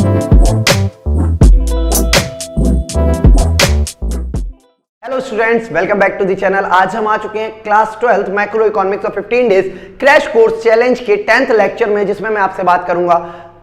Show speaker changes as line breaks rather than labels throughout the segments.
Hello students, welcome back to the channel. आज हम आ चुके हैं class 12 macroeconomics of 15 days crash course challenge के 10th लेक्चर में, जिसमें मैं आपसे बात करूंगा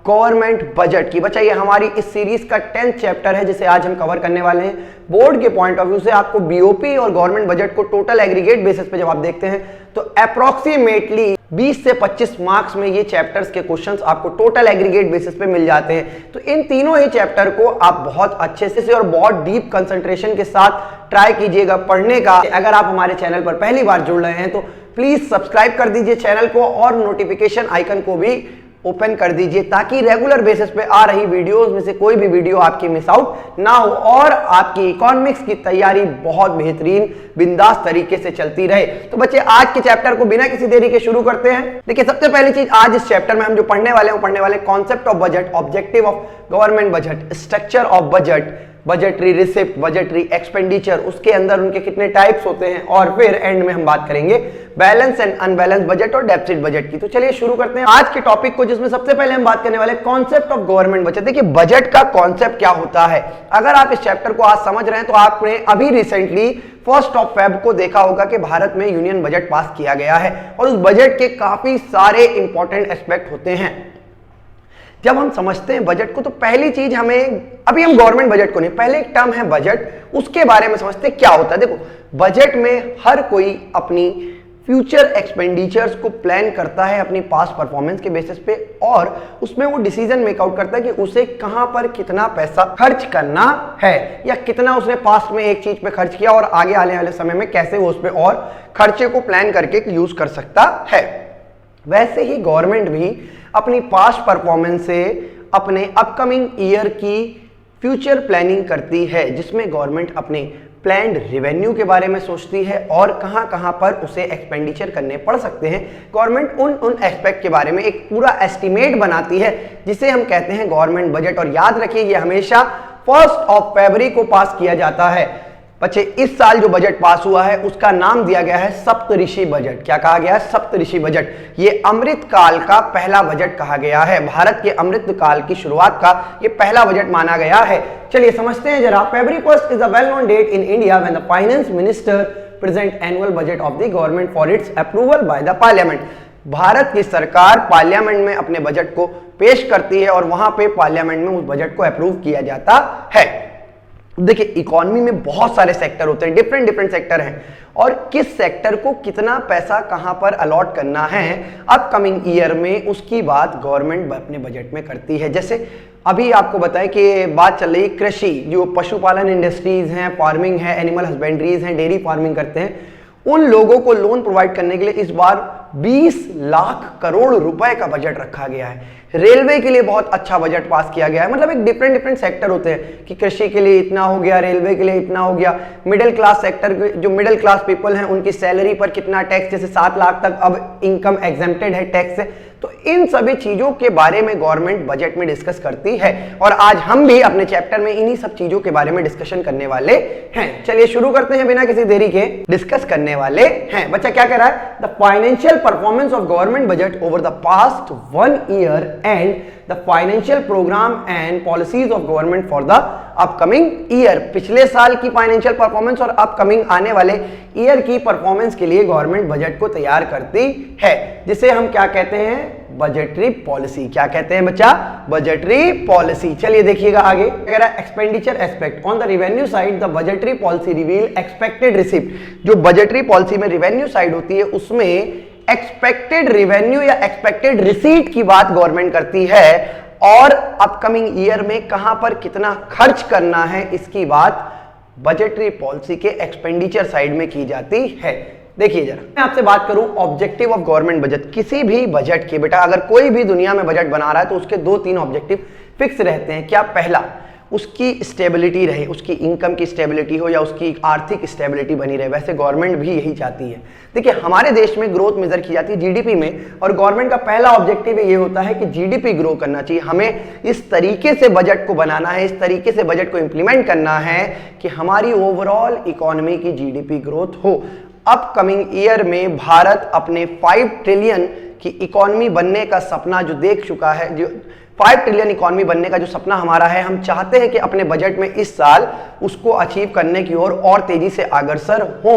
गवर्नमेंट बजट की। बच्चा, ये हमारी इस सीरीज का 10th चैप्टर है जिसे आज हम कवर करने वाले हैं। बोर्ड के पॉइंट ऑफ व्यू से आपको बीओपी और गवर्नमेंट बजट को टोटल एग्रीगेट बेसिस पे जब आप देखते हैं तो अप्रोक्सीमेटली 20 से 25 मार्क्स में ये चैप्टर्स के क्वेश्चंस आपको टोटल एग्रीगेट बेसिस पे मिल जाते हैं। तो इन तीनों ही चैप्टर को आप बहुत अच्छे से और बहुत डीप कंसंट्रेशन के साथ ट्राई कीजिएगा पढ़ने का। अगर आप हमारे चैनल पर पहली बार जुड़ रहे हैं तो प्लीज सब्सक्राइब कर दीजिए चैनल को और नोटिफिकेशन आइकन को भी ओपन कर दीजिए ताकि रेगुलर बेसिस पे आ रही वीडियोस में से कोई भी वीडियो आपकी मिस आउट ना हो और आपकी इकोनॉमिक्स की तैयारी बहुत बेहतरीन बिंदास तरीके से चलती रहे। तो बच्चे, आज के चैप्टर को बिना किसी देरी के शुरू करते हैं। देखिए, सबसे पहली चीज, आज इस चैप्टर में हम जो पढ़ने वाले concept of budget, objective of government budget, structure of budget, budgetary receipt, budgetary expenditure, उसके अंदर उनके कितने टाइप्स होते हैं, और फिर एंड में हम बात करेंगे बैलेंस एंड अनबैलेंस बजट और डेफिसिट बजट की। तो चलिए शुरू करते हैं आज के टॉपिक को, जिसमें सबसे पहले हम बात करने वाले कॉन्सेप्ट ऑफ गवर्नमेंट बजट। देखिए, बजट का कॉन्सेप्ट क्या होता है। अगर आप इस चैप्टर को आज समझ रहे हैं तो आपने अभी रिसेंटली 1 फेब को देखा होगा कि भारत में यूनियन बजट पास किया गया है और उस बजट के काफी सारे इंपॉर्टेंट एस्पेक्ट होते हैं। जब हम समझते हैं बजट को तो पहली चीज हमें, अभी हम गवर्नमेंट बजट को नहीं, पहले एक टर्म है बजट, उसके बारे में समझते हैं क्या होता है। देखो, बजट में हर कोई अपनी फ्यूचर एक्सपेंडिचर्स को प्लान करता है अपनी पास्ट परफॉर्मेंस के बेसिस पे और उसमें वो डिसीजन मेकआउट करता है कि उसे कहां पर कितना पैसा खर्च करना है या कितना उसने पास्ट में एक चीज पे खर्च किया और आगे आने वाले समय में कैसे वो उस पर और खर्चे को प्लान करके यूज कर सकता है। वैसे ही गवर्नमेंट भी अपनी पास्ट परफॉर्मेंस से अपने अपकमिंग ईयर की फ्यूचर प्लानिंग करती है, जिसमें गवर्नमेंट अपने प्लान्ड रेवेन्यू के बारे में सोचती है और कहां कहां पर उसे एक्सपेंडिचर करने पड़ सकते हैं। गवर्नमेंट उन एस्पेक्ट के बारे में एक पूरा एस्टिमेट बनाती है जिसे हम कहते हैं गवर्नमेंट बजट। और याद रखिए, ये हमेशा 1 फरवरी को पास किया जाता है। बच्चे, इस साल जो बजट पास हुआ है उसका नाम दिया गया है सप्तऋषि बजट। क्या कहा गया है? सप्तऋषि बजट। ये अमृत काल का पहला बजट कहा गया है। भारत के अमृत काल की शुरुआत का ये पहला बजट माना गया है। चलिए समझते हैं जरा। February 1st is a well-known date in India when the finance minister present annual budget of the government for its approval by the parliament। Bharat की सरकार पार्लियामेंट में अपने बजट को पेश करती है और वहां पे पार्लियामेंट में उस बजट को अप्रूव किया जाता है। देखिए, इकोनॉमी में बहुत सारे सेक्टर होते हैं, डिफरेंट सेक्टर हैं और किस सेक्टर को कितना पैसा कहां पर अलॉट करना है अपकमिंग ईयर में, उसकी बात गवर्नमेंट अपने बजट में करती है। जैसे अभी आपको बताएं कि बात चल रही कृषि, जो पशुपालन इंडस्ट्रीज हैं, फार्मिंग है, एनिमल हस्बेंड्रीज हैं, डेयरी फार्मिंग करते हैं, उन लोगों को लोन प्रोवाइड करने के लिए इस बार 20 लाख करोड़ रुपए का बजट रखा गया है। रेलवे के लिए बहुत अच्छा बजट पास किया गया है। मतलब एक डिफरेंट सेक्टर होते हैं कि कृषि के लिए इतना हो गया, रेलवे के लिए इतना हो गया, मिडिल क्लास सेक्टर, जो मिडिल क्लास पीपल हैं उनकी सैलरी पर कितना टैक्स, जैसे 7 लाख तक अब इनकम एग्जेम्प्टेड है टैक्स से। तो इन सभी चीजों के बारे में गवर्नमेंट बजट में डिस्कस करती है और आज हम भी अपने चैप्टर में इन्हीं सब चीजों के बारे में डिस्कशन करने वाले हैं। चलिए शुरू करते हैं बिना किसी देरी के। डिस्कस करने वाले हैं, बच्चा क्या कह रहा है? The financial performance of government budget over the past 1 year and the financial programme and policies of government for the upcoming year. पिछले साल की फाइनेंशियल परफॉर्मेंस और अपकमिंग आने वाले ईयर की परफॉर्मेंस के लिए गवर्नमेंट बजट को तैयार करती है, जिसे हम क्या कहते हैं? Budgetary policy. क्या कहते हैं बच्चा? Budgetary policy. चलिए देखिएगा आगे कह रहा है expenditure aspect on the revenue side the budgetary policy reveal expected receipt. जो बजटरी पॉलिसी में रेवेन्यू साइड होती है उसमें एक्सपेक्टेड रेवेन्यू या एक्सपेक्टेड रिसीट की बात गवर्नमेंट करती है और अपकमिंग ईयर में कहां पर कितना खर्च करना है इसकी बात बजटरी पॉलिसी के एक्सपेंडिचर साइड में की जाती है। देखिए जरा, मैं आपसे बात करूं ऑब्जेक्टिव ऑफ गवर्नमेंट बजट। किसी भी बजट के, बेटा अगर कोई भी दुनिया में बजट बना रहा है तो उसके 2-3 ऑब्जेक्टिव फिक्स रहते हैं। क्या? पहला, उसकी स्टेबिलिटी रहे, उसकी इनकम की स्टेबिलिटी हो या उसकी आर्थिक स्टेबिलिटी बनी रहे। वैसे गवर्नमेंट भी यही चाहती है। देखिए, हमारे देश में ग्रोथ मेजर की जाती है जीडीपी में और गवर्नमेंट का पहला ऑब्जेक्टिव ये होता है कि जीडीपी ग्रो करना चाहिए। हमें इस तरीके से बजट को बनाना है, इस तरीके से बजट को इंप्लीमेंट करना है कि हमारी ओवरऑल इकोनॉमी की जीडीपी ग्रोथ हो। अपकमिंग ईयर में भारत अपने 5 ट्रिलियन की इकोनॉमी बनने का सपना जो देख चुका है, जो 5 ट्रिलियन इकोनॉमी बनने का जो सपना हमारा है, हम चाहते हैं कि अपने बजट में इस साल उसको अचीव करने की ओर और तेजी से अग्रसर हो।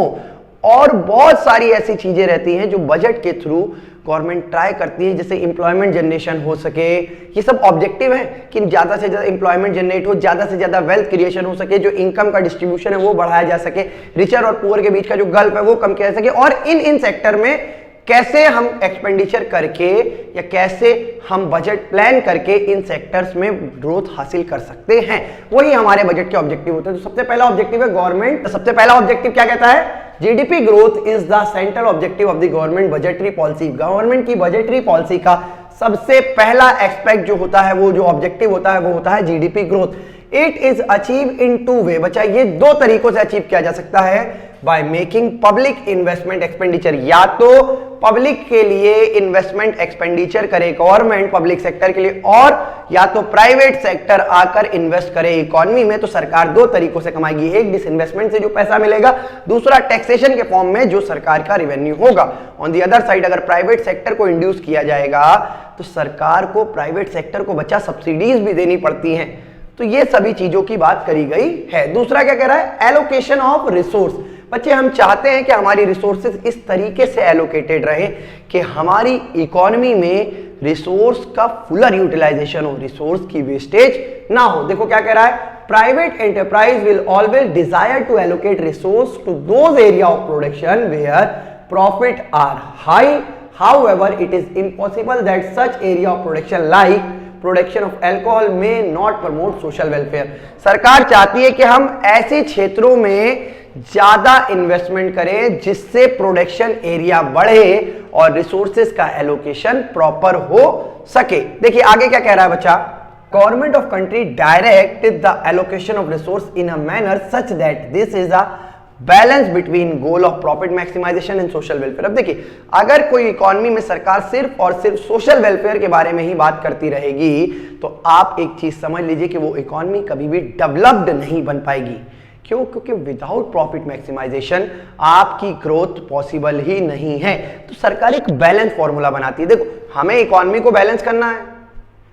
और बहुत सारी ऐसी चीजें रहती हैं जो बजट के थ्रू गवर्नमेंट ट्राई करती है, जैसे एम्प्लॉयमेंट जनरेशन हो सके। ये सब ऑब्जेक्टिव है कि ज्यादा से ज्यादा एम्प्लॉयमेंट जनरेट हो, ज्यादा से ज्यादा वेल्थ क्रिएशन हो सके, जो इनकम का डिस्ट्रीब्यूशन है वो बढ़ाया जा सके, रिचर और पुअर के बीच का जो गल्फ है वो कम किया जा सके, और इन सेक्टर में कैसे हम एक्सपेंडिचर करके या कैसे हम बजट प्लान करके इन सेक्टर्स में ग्रोथ हासिल कर सकते हैं, वही हमारे बजट के ऑब्जेक्टिव होते हैं। तो सबसे पहला ऑब्जेक्टिव है गवर्नमेंट, सबसे पहला ऑब्जेक्टिव क्या कहता है, GDP growth is the central objective of the government budgetary policy. Government की बजटरी पॉलिसी का सबसे पहला एस्पेक्ट जो होता है, वो जो ऑब्जेक्टिव होता है, वो होता है GDP growth. It is achieve in 2 वे। बच्चा ये 2 तरीकों से अचीव किया जा सकता है, by making public investment expenditure, या तो पब्लिक के लिए इन्वेस्टमेंट एक्सपेंडिचर करे गवर्नमेंट पब्लिक सेक्टर के लिए, और या तो प्राइवेट सेक्टर आकर इन्वेस्ट करे इकोनॉमी में। तो सरकार 2 तरीकों से कमाएगी, एक डिसइन्वेस्टमेंट से जो पैसा मिलेगा, दूसरा टैक्सेशन के फॉर्म में जो सरकार का रेवेन्यू होगा। ऑन दी अदर साइड अगर प्राइवेट सेक्टर को इंड्यूस किया जाएगा तो सरकार को प्राइवेट सेक्टर को बच्चा सब्सिडीज भी देनी पड़ती हैं। तो ये सभी चीजों की बात करी गई है। दूसरा क्या कह रहा है, एलोकेशन ऑफ रिसोर्स। बच्चे हम चाहते हैं कि हमारी रिसोर्सेज इस तरीके से एलोकेटेड रहे कि हमारी इकोनॉमी में रिसोर्स का फुलर यूटिलाइजेशन हो, रिसोर्स की वेस्टेज ना हो। देखो क्या कह रहा है, private enterprise will always desire to allocate resource to those area of production where profit are high, however it is impossible that such area of production like production of alcohol में not promote social welfare. सरकार चाहती है कि हम ऐसे क्षेत्रों में ज्यादा इन्वेस्टमेंट करें जिससे प्रोडक्शन एरिया बढ़े और रिसोर्सेज का एलोकेशन प्रॉपर हो सके। देखिए आगे क्या कह रहा है बच्चा, government of country direct the allocation of resource in a manner such that this is a balance between goal of profit maximisation and social welfare. अब देखिए अगर कोई इकोनॉमी में सरकार सिर्फ और सिर्फ सोशल वेलफेयर के बारे में ही बात करती रहेगी तो आप एक चीज समझ लीजिए कि वो इकोनॉमी कभी भी डेवलप्ड नहीं बन पाएगी। क्यों? क्योंकि विदाउट प्रॉफिट मैक्सिमाइजेशन आपकी ग्रोथ पॉसिबल ही नहीं है। तो सरकार एक बैलेंस फॉर्मूला बनाती है। देखो हमें इकोनॉमी को बैलेंस करना है,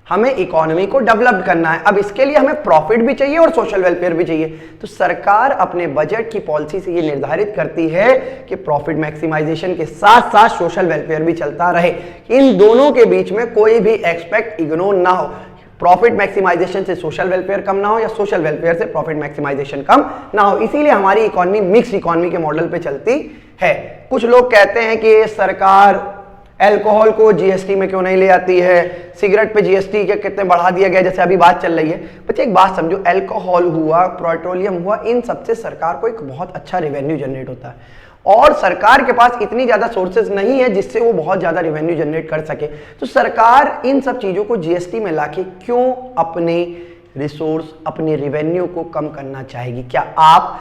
हमें इकोनॉमी को डेवलप करना है, अब इसके लिए हमें प्रॉफिट भी चाहिए और सोशल वेलफेयर भी चाहिए। तो सरकार अपने बजट की पॉलिसी से ये निर्धारित करती है कि प्रॉफिट मैक्सिमाइजेशन के साथ साथ सोशल वेलफेयर भी चलता रहे, इन दोनों के बीच में कोई भी एस्पेक्ट इग्नोर ना हो। प्रॉफिट मैक्सिमाइजेशन से सोशल वेलफेयर कम ना हो या सोशल वेलफेयर से प्रॉफिट मैक्सिमाइजेशन कम ना हो। इसीलिए हमारी इकोनॉमी मिक्स इकोनॉमी के मॉडल पे चलती है। कुछ लोग कहते हैं कि सरकार अल्कोहल को जीएसटी में क्यों नहीं ले आती है, सिगरेट पे जीएसटी के कितने बढ़ा दिया गया, जैसे अभी बात चल रही है। बच्चे एक बात समझो, अल्कोहल हुआ, पेट्रोलियम हुआ, इन सबसे सरकार को एक बहुत अच्छा रेवेन्यू जनरेट होता है और सरकार के पास इतनी ज्यादा सोर्सेज नहीं है जिससे वो बहुत ज्यादा रेवेन्यू जनरेट कर सके। तो सरकार इन सब चीजों को जीएसटी में लाके क्यों अपने रिसोर्स, अपने रेवेन्यू को कम करना चाहेगी? क्या आप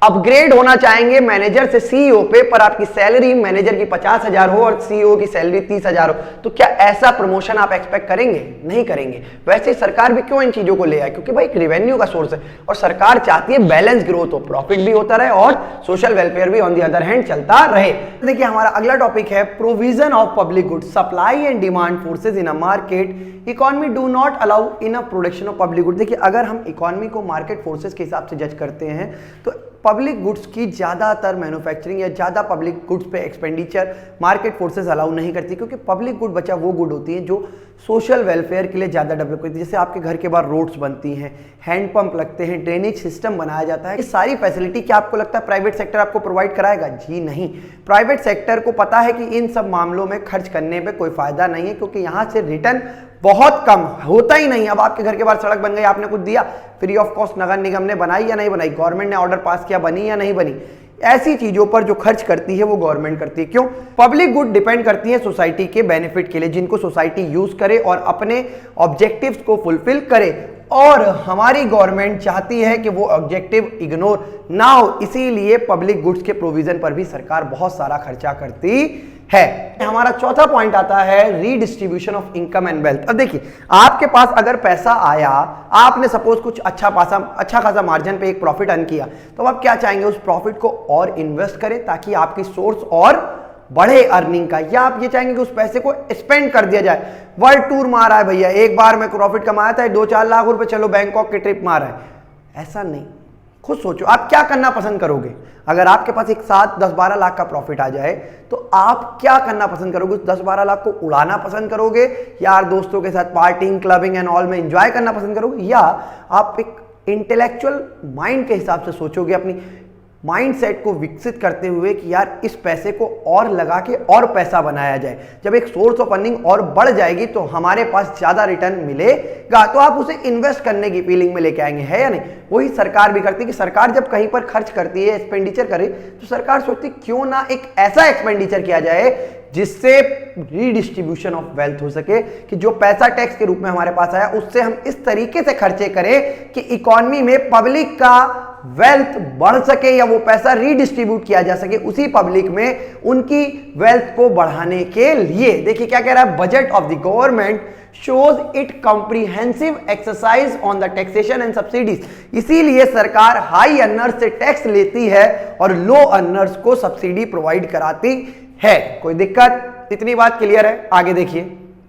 अपग्रेड होना चाहेंगे मैनेजर से सीईओ पे, पर आपकी सैलरी मैनेजर की 50,000 हो और सीईओ की सैलरी 30,000 हो, तो क्या ऐसा प्रमोशन आप एक्सपेक्ट करेंगे? नहीं करेंगे। वैसे सरकार भी क्यों इन चीजों को ले आए? क्योंकि भाई एक रेवेन्यू का सोर्स है और सरकार चाहती है बैलेंस ग्रोथ हो, प्रॉफिट भी होता रहे और सोशल वेलफेयर भी ऑन दी अदर हैंड चलता रहे। देखिए हमारा अगला टॉपिक है provision of public goods. Supply and demand forces in a market economy do not allow in a production of public goods. देखिए अगर हम इकोनॉमी को मार्केट फोर्सेज के हिसाब से जज करते हैं तो पब्लिक गुड्स की ज़्यादातर मैन्युफैक्चरिंग या ज़्यादा पब्लिक गुड्स पे एक्सपेंडिचर मार्केट फोर्सेस अलाउ नहीं करती, क्योंकि पब्लिक गुड बचा वो गुड होती है जो सोशल वेलफेयर के लिए ज़्यादा डेवलप करती है। जैसे आपके घर के बाहर रोड्स बनती हैं, हैंडपंप लगते हैं, ड्रेनेज सिस्टम बनाया जाता है। ये सारी फैसिलिटी क्या आपको लगता है प्राइवेट सेक्टर आपको प्रोवाइड कराएगा? जी नहीं। प्राइवेट सेक्टर को पता है कि इन सब मामलों में खर्च करने में कोई फायदा नहीं है, क्योंकि यहाँ से रिटर्न बहुत कम होता ही नहीं। अब आपके घर के बाहर सड़क बन गई, आपने कुछ दिया फ्री ऑफ कॉस्ट, नगर निगम ने बनाई या नहीं बनाई, गवर्नमेंट ने ऑर्डर पास किया, बनी या नहीं बनी, ऐसी चीजों पर जो खर्च करती है वो गवर्नमेंट करती है। क्यों? पब्लिक गुड डिपेंड करती है सोसाइटी के बेनिफिट के लिए, जिनको सोसाइटी यूज करे और अपने ऑब्जेक्टिव्स को फुलफिल करे, और हमारी गवर्नमेंट चाहती है कि वो ऑब्जेक्टिव इग्नोर ना हो, इसीलिए पब्लिक गुड्स के प्रोविजन पर भी सरकार बहुत सारा खर्चा करती है। हमारा चौथा पॉइंट आता है redistribution of income and wealth. अब देखिए आपके पास अगर पैसा आया, आपने सपोज कुछ अच्छा खासा मार्जिन पे एक प्रॉफिट अर्न किया, तो आप क्या चाहेंगे? उस प्रॉफिट को और इन्वेस्ट करें ताकि आपकी सोर्स और बढ़े अर्निंग का, या आप ये चाहेंगे कि उस पैसे को स्पेंड कर दिया जाए। वर्ल्ड टूर मारा है भैया, एक बार में प्रॉफिट कमाया था 2-4 लाख रुपए, चलो बैंकॉक की ट्रिप मारा है, ऐसा नहीं। खुद सोचो आप क्या करना पसंद करोगे। अगर आपके पास एक साथ 10-12 लाख का प्रॉफिट आ जाए तो आप क्या करना पसंद करोगे? 10-12 लाख को उड़ाना पसंद करोगे, यार दोस्तों के साथ पार्टिंग, क्लबिंग एंड ऑल में एंजॉय करना पसंद करोगे, या आप एक इंटेलेक्चुअल माइंड के हिसाब से सोचोगे, अपनी माइंडसेट को विकसित करते हुए कि यार इस पैसे को और लगा के और पैसा बनाया जाए। जब एक सोर्स ऑफ अर्निंग और बढ़ जाएगी तो हमारे पास ज्यादा रिटर्न मिलेगा, तो आप उसे इन्वेस्ट करने की फीलिंग में लेके आएंगे, है या नहीं? वही सरकार भी करती है कि सरकार जब कहीं पर खर्च करती है, एक्सपेंडिचर करे, तो सरकार सोचती क्यों ना एक ऐसा एक्सपेंडिचर किया जाए जिससे रीडिस्ट्रीब्यूशन ऑफ वेल्थ हो सके, कि जो पैसा टैक्स के रूप में हमारे पास आया उससे हम इस तरीके से खर्चे करें कि इकोनॉमी में पब्लिक का वेल्थ बढ़ सके, या वो पैसा रीडिस्ट्रीब्यूट किया जा सके उसी पब्लिक में उनकी वेल्थ को बढ़ाने के लिए। देखिए क्या कह रहा है, budget of the government shows it comprehensive exercise on the taxation and subsidies। इसीलिए सरकार हाई अर्नर्स से टैक्स लेती है और लो अर्नर्स को सब्सिडी प्रोवाइड कराती है। कोई दिक्कत? इतनी बात क्लियर है? आगे देखिए,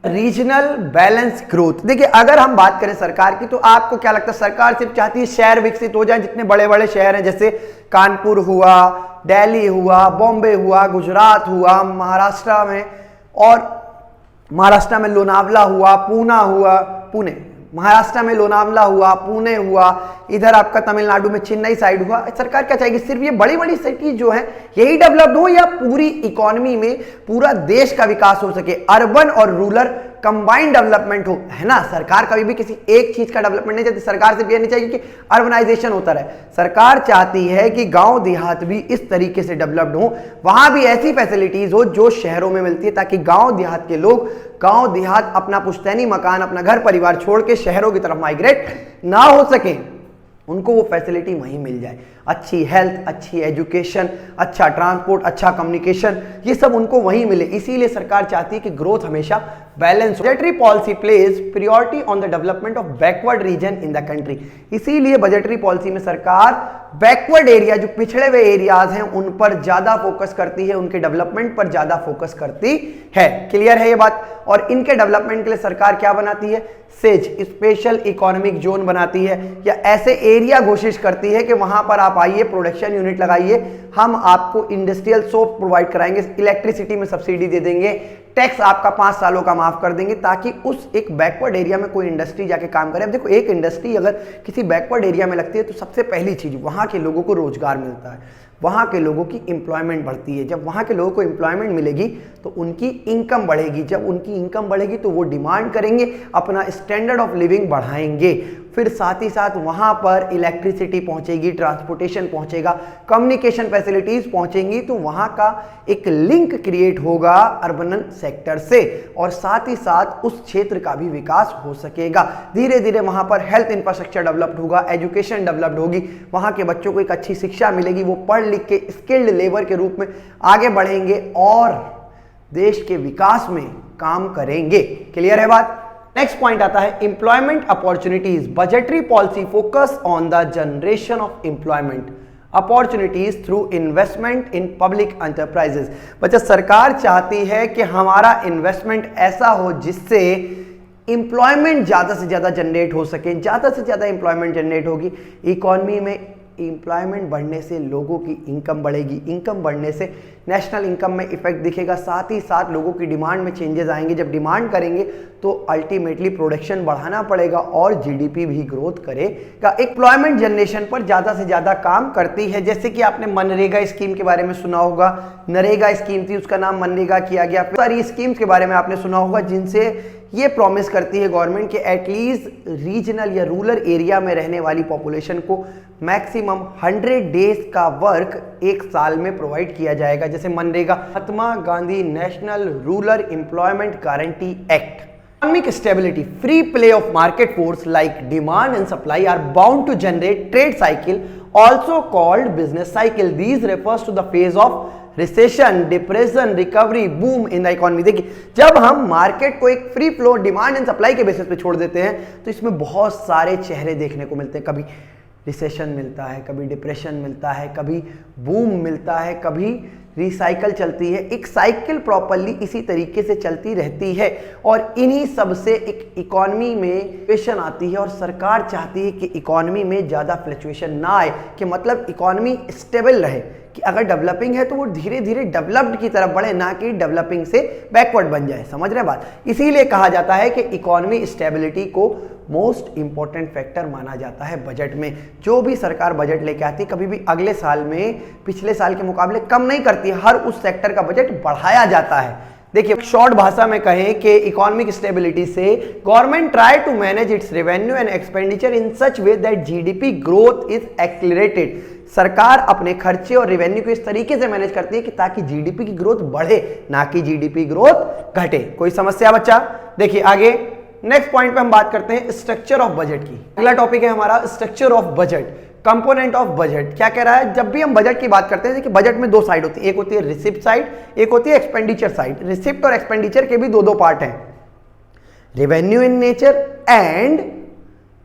रीजनल बैलेंस ग्रोथ। देखिए अगर हम बात करें सरकार की, तो आपको क्या लगता है, सरकार सिर्फ चाहती है शहर विकसित हो जाए, जितने बड़े बड़े शहर हैं जैसे कानपुर हुआ, दिल्ली हुआ, बॉम्बे हुआ, गुजरात हुआ, महाराष्ट्र में, और महाराष्ट्र में लोनावला हुआ, पुणे महाराष्ट्र में लोनावला हुआ, पुणे हुआ, इधर आपका तमिलनाडु में चेन्नई साइड हुआ। सरकार क्या चाहेगी, सिर्फ ये बड़ी बड़ी सिटी जो है यही डेवलप्ड हो, या पूरी इकोनॉमी में पूरा देश का विकास हो सके, अर्बन और रूरल कंबाइंड डेवलपमेंट हो, है ना? सरकार कभी भी किसी एक चीज का डेवलपमेंट नहीं चाहती। सरकार सिर्फ ये नहीं चाहिए कि अर्बनाइजेशन होता रहे, सरकार चाहती है कि गांव देहात भी इस तरीके से डेवलप्ड हो, वहां भी ऐसी फैसिलिटीज हो जो शहरों में मिलती है, ताकि गांव देहात के लोग गांव देहात अपना पुश्तैनी मकान, अपना घर परिवार छोड़ के शहरों की तरफ माइग्रेट ना हो सके, उनको वो फैसिलिटी वहीं मिल जाए। अच्छी हेल्थ, अच्छी एजुकेशन, अच्छा ट्रांसपोर्ट, अच्छा कम्युनिकेशन, ये सब उनको वहीं मिले। इसीलिए सरकार चाहती है कि ग्रोथ हमेशा बैलेंस हो। Budgetary policy plays priority on the development of backward region in the country. इसीलिए बजटरी पॉलिसी में सरकार बैकवर्ड एरिया, जो पिछड़े हुए एरियाज हैं, उन पर ज्यादा फोकस करती है, उनके डेवलपमेंट पर ज्यादा फोकस करती है। क्लियर है ये बात? और इनके डेवलपमेंट के लिए सरकार क्या बनाती है, सेज स्पेशल इकोनॉमिक जोन बनाती है, या ऐसे एरिया घोषित करती है कि वहां पर आप आइए, प्रोडक्शन यूनिट लगाइए, हम आपको इंडस्ट्रियल सोप प्रोवाइड कराएंगे, इलेक्ट्रिसिटी में सब्सिडी दे देंगे, टैक्स आपका 5 सालों का माफ कर देंगे, ताकि उस एक बैकवर्ड एरिया में कोई इंडस्ट्री जाके काम करे। अब देखो, एक इंडस्ट्री अगर किसी बैकवर्ड एरिया में लगती है तो सबसे पहली चीज वहां के लोगों को रोजगार मिलता है, वहां के लोगों की एम्प्लॉयमेंट बढ़ती है। जब वहां के लोगों को एम्प्लॉयमेंट मिलेगी तो उनकी इनकम बढ़ेगी, जब उनकी इनकम बढ़ेगी तो वो डिमांड करेंगे, अपना स्टैंडर्ड ऑफ लिविंग बढ़ाएंगे। फिर साथ ही साथ वहां पर इलेक्ट्रिसिटी पहुंचेगी, ट्रांसपोर्टेशन पहुंचेगा, कम्युनिकेशन फैसिलिटीज पहुंचेंगी, तो वहां का एक लिंक क्रिएट होगा अर्बन सेक्टर से, और साथ ही साथ उस क्षेत्र का भी विकास हो सकेगा। धीरे धीरे वहां पर हेल्थ इंफ्रास्ट्रक्चर डेवलप्ड होगा, एजुकेशन डेवलप्ड होगी, वहां के बच्चों को एक अच्छी शिक्षा मिलेगी, वो पढ़ लिख के स्किल्ड लेबर के रूप में आगे बढ़ेंगे और देश के विकास में काम करेंगे। क्लियर है बात? नेक्स्ट पॉइंट आता है employment opportunities. Budgetary policy focus on the generation of employment opportunities through investment in public enterprises. बच्चा, सरकार चाहती है कि हमारा इन्वेस्टमेंट ऐसा हो जिससे एम्प्लॉयमेंट ज्यादा से ज्यादा जनरेट हो सके। ज्यादा से ज्यादा एम्प्लॉयमेंट जनरेट होगी, इकोनॉमी में एम्प्लॉयमेंट बढ़ने से लोगों की इनकम बढ़ेगी, इनकम बढ़ने से नेशनल इनकम में इफेक्ट दिखेगा, साथ ही साथ लोगों की डिमांड में चेंजेस आएंगे। जब डिमांड करेंगे तो अल्टीमेटली प्रोडक्शन बढ़ाना पड़ेगा और जीडीपी भी ग्रोथ करेगा। एम्प्लॉयमेंट जनरेशन पर ज्यादा से ज्यादा काम करती है। जैसे कि आपने मनरेगा स्कीम के बारे में सुना होगा, नरेगा स्कीम थी, उसका नाम मनरेगा किया गया। सारी स्कीम्स के बारे में आपने सुना होगा जिनसे ये प्रॉमिस करती है गवर्नमेंट कि एटलीस्ट रीजनल या रूरल एरिया में रहने वाली पॉपुलेशन को मैक्सिमम 100 डेज का वर्क एक साल में प्रोवाइड किया जाएगा। जैसे मनरेगा, Mahatma Gandhi national rural employment guarantee act. Economic stability, free play of market force like demand and supply are bound to generate trade cycle, also called business cycle. These refers to the phase of recession, depression, recovery, boom in the economy. देखिए, जब हम market को एक free flow demand and supply के basis पे छोड़ देते हैं तो इसमें बहुत सारे चेहरे देखने को मिलते हैं। कभी रिसेशन मिलता है, कभी डिप्रेशन मिलता है, कभी बूम मिलता है, कभी रिसाइकल चलती है, एक साइकिल प्रॉपरली इसी तरीके से चलती रहती है और इन्हीं सब से एक इकोनॉमी में फ्लक्चुएशन आती है और सरकार चाहती है कि इकोनॉमी में ज़्यादा फ्लक्चुएशन ना आए, कि मतलब इकोनॉमी स्टेबल रहे, कि अगर डेवलपिंग है तो वो धीरे धीरे डेवलप्ड की तरफ बढ़े, ना कि डेवलपिंग से बैकवर्ड बन जाए। समझ रहे बात? इसीलिए कहा जाता है कि इकोनॉमी स्टेबिलिटी को मोस्ट इंपॉर्टेंट फैक्टर माना जाता है बजट में। जो भी सरकार बजट लेके आती है कभी भी अगले साल में पिछले साल के मुकाबले कम नहीं करती है, हर उस सेक्टर का बजट बढ़ाया जाता है। देखिए, शॉर्ट भाषा में कहें कि इकोनॉमिक स्टेबिलिटी से government try to manage its revenue and expenditure in such way that GDP growth is accelerated. सरकार अपने खर्चे और रेवेन्यू को इस तरीके से मैनेज करती है कि ताकि जीडीपी की ग्रोथ बढ़े, ना कि जीडीपी ग्रोथ घटे। कोई समस्या बच्चा? देखिए आगे नेक्स्ट पॉइंट पे हम बात करते हैं स्ट्रक्चर ऑफ बजट की। अगला टॉपिक है हमारा structure of budget, component of budget. क्या कह रहा है? जब भी हम बजट की बात करते हैं कि बजट में दो साइड होती है, एक होती है रिसिप्ट साइड, एक होती है एक्सपेंडिचर साइड। रिसिप्ट और एक्सपेंडिचर के भी दो पार्ट हैं, revenue in nature and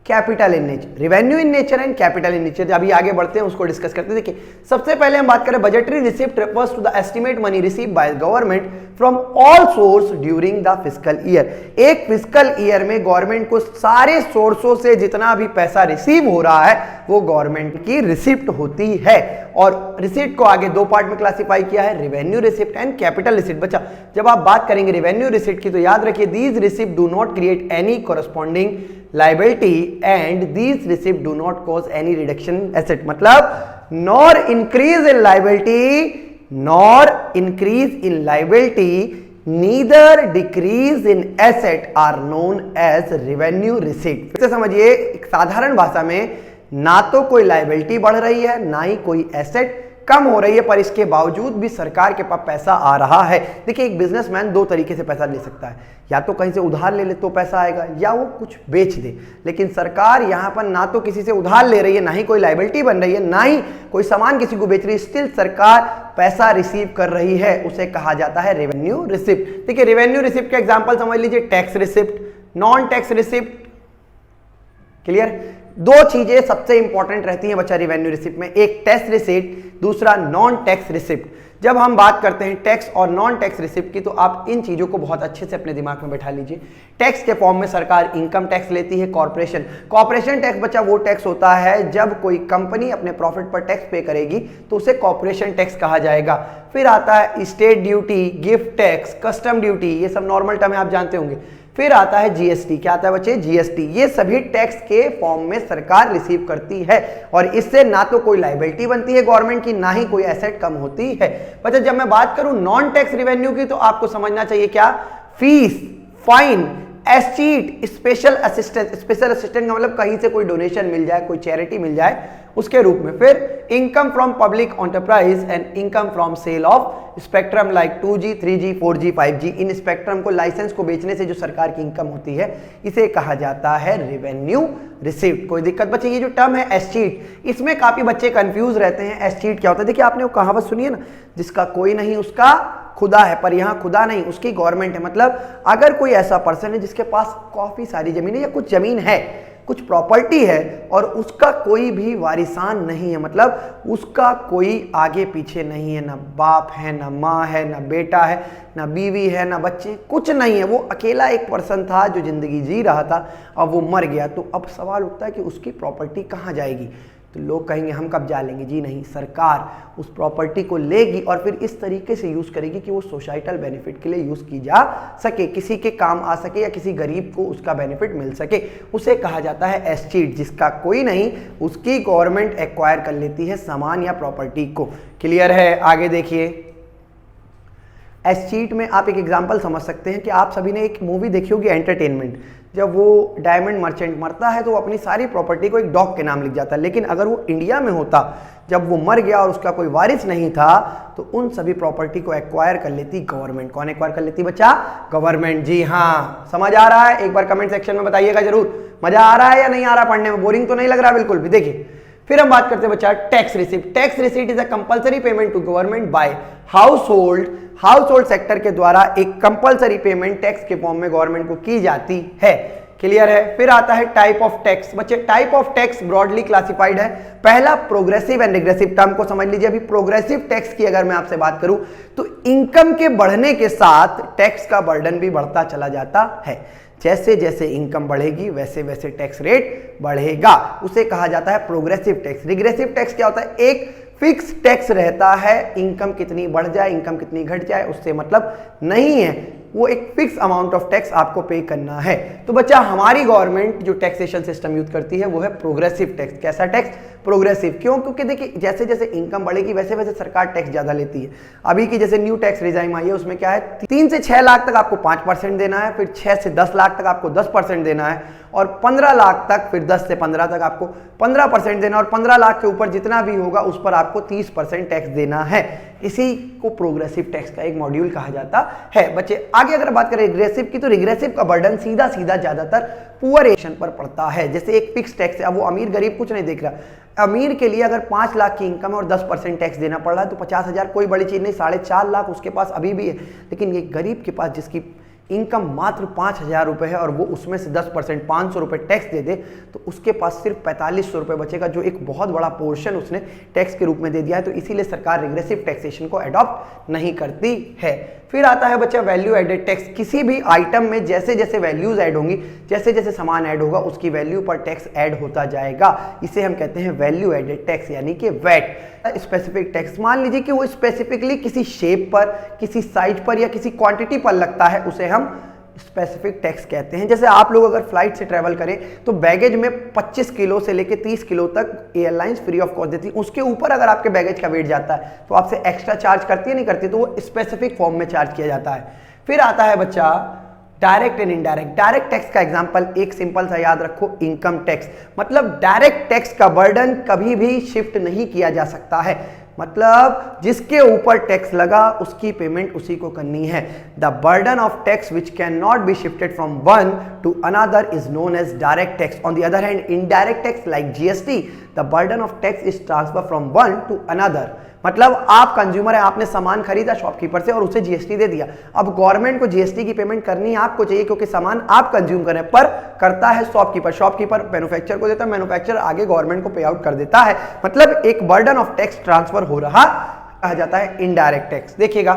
capital in nature. Revenue in nature and capital in nature. अभी आगे बढ़ते हैं, उसको डिस्कस करते हैं। देखिए, सबसे पहले हम बात करें budgetary receipt refers to the estimate money receive by government from all source during the fiscal year. एक फिस्कल ईयर में गवर्नमेंट को सारे सोर्सों से जितना भी पैसा रिसीव हो रहा है वो गवर्नमेंट की रिसिप्ट होती है। और रिसिप्ट को आगे दो पार्ट में क्लासिफाई किया है, revenue receipt and capital receipt. बच्चा, जब आप बात करेंगे रेवेन्यू रिसिप्ट की तो याद रखिए these receipt do not create any corresponding liability and these receipts do not cause any reduction in asset। मतलब nor increase in liability neither decrease in asset are known as revenue receipt। फिर से समझिए, एक साधारण भाषा में ना तो कोई लाइबिलिटी बढ़ रही है ना ही कोई एसेट कम हो रही है, पर इसके बावजूद भी सरकार के पास पैसा आ रहा है। देखिए, एक बिजनेसमैन दो तरीके से पैसा ले सकता है, या तो कहीं से उधार ले ले तो पैसा आएगा, या वो कुछ बेच दे। लेकिन सरकार यहाँ पर ना तो किसी से उधार ले रही है, ना ही कोई लाइबिलिटी बन रही है, ना ही कोई सामान किसी को बेच रही है, स्टिल सरकार पैसा रिसीव कर रही है, उसे कहा जाता है रेवेन्यू रिसिप्ट। देखिए, रेवेन्यू रिसिप्ट का एग्जाम्पल समझ लीजिए, tax receipt, non tax receipt. Clear? दो चीजें सबसे इंपॉर्टेंट रहती हैं बच्चा रेवेन्यू रिसिप्ट में, एक टैक्स रिसिप्ट, दूसरा नॉन टैक्स रिसिप्ट। जब हम बात करते हैं टैक्स और नॉन टैक्स रिसिप्ट की तो आप इन चीजों को बहुत अच्छे से अपने दिमाग में बैठा लीजिए। टैक्स के फॉर्म में सरकार इनकम टैक्स लेती है, कॉर्पोरेशन टैक्स बच्चा वो टैक्स होता है जब कोई कंपनी अपने प्रॉफिट पर टैक्स पे करेगी तो उसे कॉर्पोरेशन टैक्स कहा जाएगा। फिर आता है state duty, gift tax, custom duty, ये सब नॉर्मल टर्म है, आप जानते होंगे। फिर आता है जीएसटी। क्या आता है बच्चे? जीएसटी। ये सभी टैक्स के फॉर्म में सरकार रिसीव करती है और इससे ना तो कोई लाइबिलिटी बनती है गवर्नमेंट की, ना ही कोई एसेट कम होती है। बच्चा, जब मैं बात करूं नॉन टैक्स रेवेन्यू की तो आपको समझना चाहिए क्या? Fees, fine, escheat, special assistance. Special assistance का मतलब कहीं से कोई डोनेशन मिल जाए, कोई चैरिटी मिल जाए उसके रूप में। फिर income from public enterprise and income from sale of spectrum like 2G, 3G, 4G, 5G। इन स्पेक्ट्रम को लाइसेंस को बेचने से जो सरकार की इनकम होती है इसे कहा जाता है रेवेन्यू रिसिप्ट। कोई दिक्कत बच्चे? ये जो टर्म है एसचीट, इसमें काफी बच्चे कंफ्यूज रहते हैं। एसचीट क्या होता है? देखिए, आपने वो कहावत सुनी है ना, जिसका कोई नहीं उसका खुदा है, पर यहाँ खुदा नहीं उसकी गवर्नमेंट है। मतलब अगर कोई ऐसा पर्सन है जिसके पास काफी सारी जमीन है या कुछ जमीन है, कुछ प्रॉपर्टी है और उसका कोई भी वारिसान नहीं है, मतलब उसका कोई आगे पीछे नहीं है, ना बाप है, ना माँ है, ना बेटा है, ना बीवी है, ना बच्चे, कुछ नहीं है, वो अकेला एक पर्सन था जो जिंदगी जी रहा था, अब वो मर गया। तो अब सवाल उठता है कि उसकी प्रॉपर्टी कहाँ जाएगी? तो लोग कहेंगे हम कब्जा लेंगे। जी नहीं, सरकार उस प्रॉपर्टी को लेगी और फिर इस तरीके से यूज करेगी कि वो सोसाइटल बेनिफिट के लिए यूज की जा सके, किसी के काम आ सके या किसी गरीब को उसका बेनिफिट मिल सके। उसे कहा जाता है एसचीट। जिसका कोई नहीं उसकी गवर्नमेंट एक्वायर कर लेती है सामान या प्रॉपर्टी को। क्लियर है? आगे देखिए, एसचीट में आप एक एग्जांपल समझ सकते हैं कि आप सभी ने एक मूवी देखी होगी एंटरटेनमेंट। जब वो डायमंड मर्चेंट मरता है तो वो अपनी सारी प्रॉपर्टी को एक डॉग के नाम लिख जाता है, लेकिन अगर वो इंडिया में होता, जब वो मर गया और उसका कोई वारिस नहीं था, तो उन सभी प्रॉपर्टी को एक्वायर कर लेती गवर्नमेंट। कौन एक्वायर कर लेती बच्चा? गवर्नमेंट। जी हाँ, समझ आ रहा है? एक बार कमेंट सेक्शन में बताइएगा जरूर, मजा आ रहा है या नहीं आ रहा? पढ़ने में बोरिंग तो नहीं लग रहा बिल्कुल भी? देखिए, फिर हम बात करते हैं बच्चा tax receipt. Tax receipt is a compulsory payment to government by household sector के द्वारा एक कंपलसरी पेमेंट टैक्स के फॉर्म में गवर्नमेंट को की जाती है। क्लियर है। फिर आता है टाइप ऑफ टैक्स। बच्चे type of tax broadly classified है। पहला प्रोग्रेसिव एंड रिग्रेसिव, टर्म को समझ लीजिए। अभी प्रोग्रेसिव टैक्स की अगर मैं आपसे बात करूं तो इनकम के बढ़ने के साथ टैक्स का बर्डन भी बढ़ता चला जाता है। जैसे जैसे इनकम बढ़ेगी वैसे वैसे टैक्स रेट बढ़ेगा, उसे कहा जाता है प्रोग्रेसिव टैक्स। रिग्रेसिव टैक्स क्या होता है, एक फिक्स टैक्स रहता है, इनकम कितनी बढ़ जाए इनकम कितनी घट जाए उससे मतलब नहीं है, वो एक फिक्स अमाउंट ऑफ टैक्स आपको पे करना है। तो बच्चा हमारी गवर्नमेंट जो टैक्सेशन सिस्टम यूज करती है वो है प्रोग्रेसिव टैक्स। कैसा टैक्स, प्रोग्रेसिव। क्यों, क्योंकि देखिए जैसे जैसे इनकम बढ़ेगी वैसे वैसे सरकार टैक्स ज्यादा लेती है। अभी की जैसे न्यू टैक्स रिजाइम आई है उसमें क्या है, 3 से 6 लाख तक आपको 5% देना है, फिर 6 से 10 लाख तक आपको 10% देना है, और 15 लाख तक फिर 10 से 15 तक आपको 15% देना, और 15 लाख के ऊपर जितना भी होगा उस पर आपको 30% टैक्स देना है। इसी को प्रोग्रेसिव टैक्स का एक मॉड्यूल कहा जाता है। बच्चे आगे अगर बात करें रिग्रेसिव की, तो रिग्रेसिव का बर्डन सीधा सीधा ज्यादातर पुअर एशन पर पड़ता है। जैसे एक फिक्स टैक्स है, अब वो अमीर गरीब कुछ नहीं देख रहा, अमीर के लिए अगर 5 लाख की इनकम है और 10% टैक्स देना पड़ रहा है तो 50,000 कोई बड़ी चीज नहीं, 4.5 लाख उसके पास अभी भी है। लेकिन ये गरीब के पास जिसकी इनकम मात्र 5,000 रुपये है और वो उसमें से 10% 500 रुपये टैक्स दे दे तो उसके पास सिर्फ 4500 रुपये बचेगा, जो एक बहुत बड़ा पोर्शन उसने टैक्स के रूप में दे दिया है। तो इसीलिए सरकार रिग्रेसिव टैक्सेशन को अडॉप्ट नहीं करती है। फिर आता है बच्चा वैल्यू एडेड टैक्स। किसी भी आइटम में जैसे जैसे वैल्यूज ऐड होंगी, जैसे जैसे सामान ऐड होगा उसकी वैल्यू पर टैक्स ऐड होता जाएगा, इसे हम कहते हैं वैल्यू एडेड टैक्स यानी कि वैट। स्पेसिफिक टैक्स, मान लीजिए कि वो स्पेसिफिकली किसी शेप पर, किसी साइज पर या किसी क्वांटिटी पर लगता है, उसे हम स्पेसिफिक टैक्स कहते हैं। जैसे आप लोग अगर फ्लाइट से ट्रैवल करें तो बैगेज में 25 किलो से लेकर 30 किलो तक एयरलाइंस फ्री ऑफ कॉस्ट देती है, उसके ऊपर अगर आपके बैगेज का वेट जाता है तो आपसे एक्स्ट्रा चार्ज करती है नहीं करती, तो वो स्पेसिफिक फॉर्म में चार्ज किया जाता है। फिर आता है बच्चा direct and indirect. Direct tax का एग्जांपल एक सिंपल सा याद रखो, इनकम टैक्स। मतलब डायरेक्ट टैक्स का बर्डन कभी भी शिफ्ट नहीं किया जा सकता है, मतलब जिसके ऊपर टैक्स लगा उसकी पेमेंट उसी को करनी है। The burden of tax which can not be shifted from one to another is known as direct tax. On the other hand indirect tax like GST, the burden of tax is transfer from one to another. मतलब आप consumer है, आपने सामान खरीदा shopkeeper से और उसे GST दे दिया, अब गवर्नमेंट को जीएसटी की पेमेंट करनी आपको चाहिए क्योंकि सामान आप कंज्यूम कर रहे हैं, पर करता है शॉपकीपर, शॉपकीपर मैन्युफैक्चर को देता है, मैन्युफैक्चर आगे गवर्नमेंट को पे आउट कर देता है। मतलब एक बर्डन ऑफ टैक्स ट्रांसफर हो रहा, कहा जाता है इनडायरेक्ट टैक्स। देखिएगा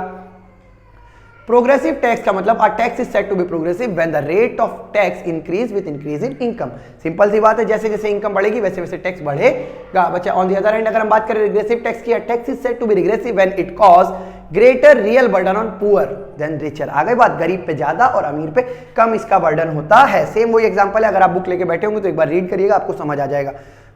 प्रोग्रेसिव टैक्स का मतलब a tax is said to be progressive when the rate of tax increase with increase in income। Simple सी बात है, जैसे जैसे इनकम बढ़ेगी वैसे वैसे टैक्स बढ़ेगा। बच्चा ऑन द अदर हैंड अगर हम बात करें रिग्रेसिव टैक्स की, a tax is said to be regressive when it cause greater real burden on poor than richer। आ गई बात, गरीब पे ज्यादा और अमीर पे कम इसका बर्डन होता है। सेम वही एग्जांपल है, अगर आप बुक लेके बैठे होंगे तो एक बार रीड करिएगा आपको समझ आ जाएगा।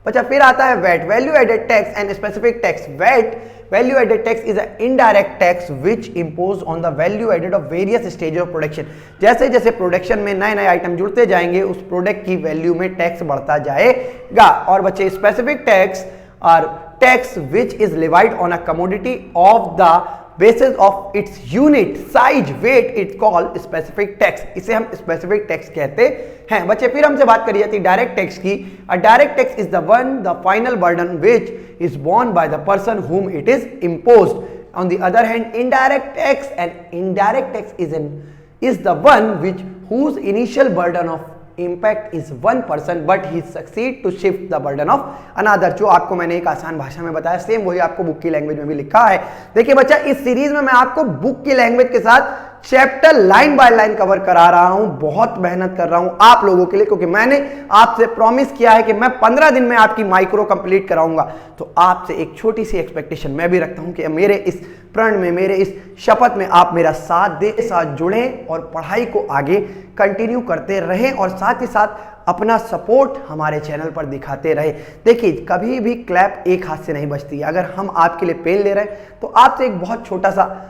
बच्चा फिर आता है VAT, value added tax and specific tax. VAT, value added tax is a indirect tax which impose on the value added of various stage of production. जैसे जैसे प्रोडक्शन में नए नए आइटम जुड़ते जाएंगे उस प्रोडक्ट की वैल्यू में टैक्स बढ़ता जाएगा। और बच्चे specific tax are tax which is levied on a commodity of the basis of its unit size weight, it's called specific tax। इसे हम specific tax कहते हैं। बच्चे फिर हमसे बात करी जाती है डायरेक्ट टैक्स की। A direct tax is the one, the final burden which is borne by the person whom it is imposed। On the other hand, indirect tax is the one whose initial burden of impact is one person but he succeed to shift the burden of another। जो आपको मैंने एक आसान भाषा में बताया, same वही आपको बुक की लैंग्वेज में भी लिखा है। देखिए बच्चा, इस सीरीज में मैं आपको बुक की लैंग्वेज के साथ chapter line by line cover करा रहा हूं। बहुत मेहनत कर रहा हूं आप लोगों के लिए, क्योंकि मैंने आपसे प्रॉमिस किया है कि मैं 15 दिन में आपकी माइक्रो कंप्लीट कराऊंगा। तो आपसे एक छोटी सी एक्सपेक्टेशन मैं भी रखता हूं कि मेरे इस प्रण में, मेरे इस शपथ में आप मेरा साथ दे, साथ जुड़ें और पढ़ाई को आगे कंटिन्यू करते रहें और साथ ही साथ अपना सपोर्ट हमारे चैनल पर दिखाते रहे। देखिए कभी भी क्लैप एक हाथ से नहीं बजती है। अगर हम आपके लिए पेन ले रहे हैं तो आपसे एक बहुत छोटा सा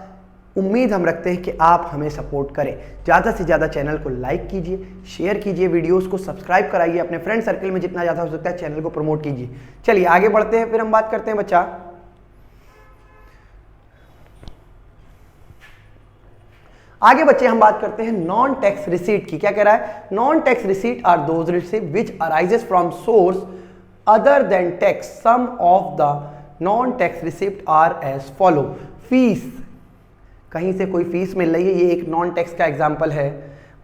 उम्मीद हम रखते हैं कि आप हमें सपोर्ट करें। ज़्यादा से ज़्यादा चैनल को लाइक कीजिए, शेयर कीजिए, वीडियोस को सब्सक्राइब कराइए, अपने फ्रेंड सर्कल में जितना ज़्यादा हो सकता है चैनल को प्रमोट कीजिए। चलिए आगे बढ़ते हैं, फिर हम बात करते हैं बच्चा आगे। बच्चे हम बात करते हैं नॉन टैक्स रिसीट की। क्या कह रहा है? Non tax receipt are those receipt which arises from source other than tax. Some of the non tax receipt are as follow. Fees, कहीं से कोई फीस मिल रही है, ये एक नॉन टैक्स का एग्जाम्पल है।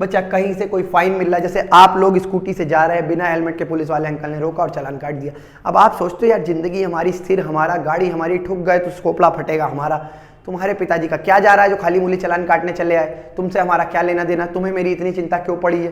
बच्चा कहीं से कोई फाइन मिल रहा है, जैसे आप लोग स्कूटी से जा रहे हैं, बिना हेलमेट के पुलिस वाले अंकल ने रोका और चालान काट दिया। अब आप सोचते हो यार जिंदगी हमारी स्थिर, हमारा गाड़ी हमारी ठुक गए तो स्कोपला फटेगा हमारा, तुम्हारे पिताजी का क्या जा रहा है जो खाली मूली चालान काटने चले आए, तुमसे हमारा क्या लेना देना, तुम्हें मेरी इतनी चिंता क्यों पड़ी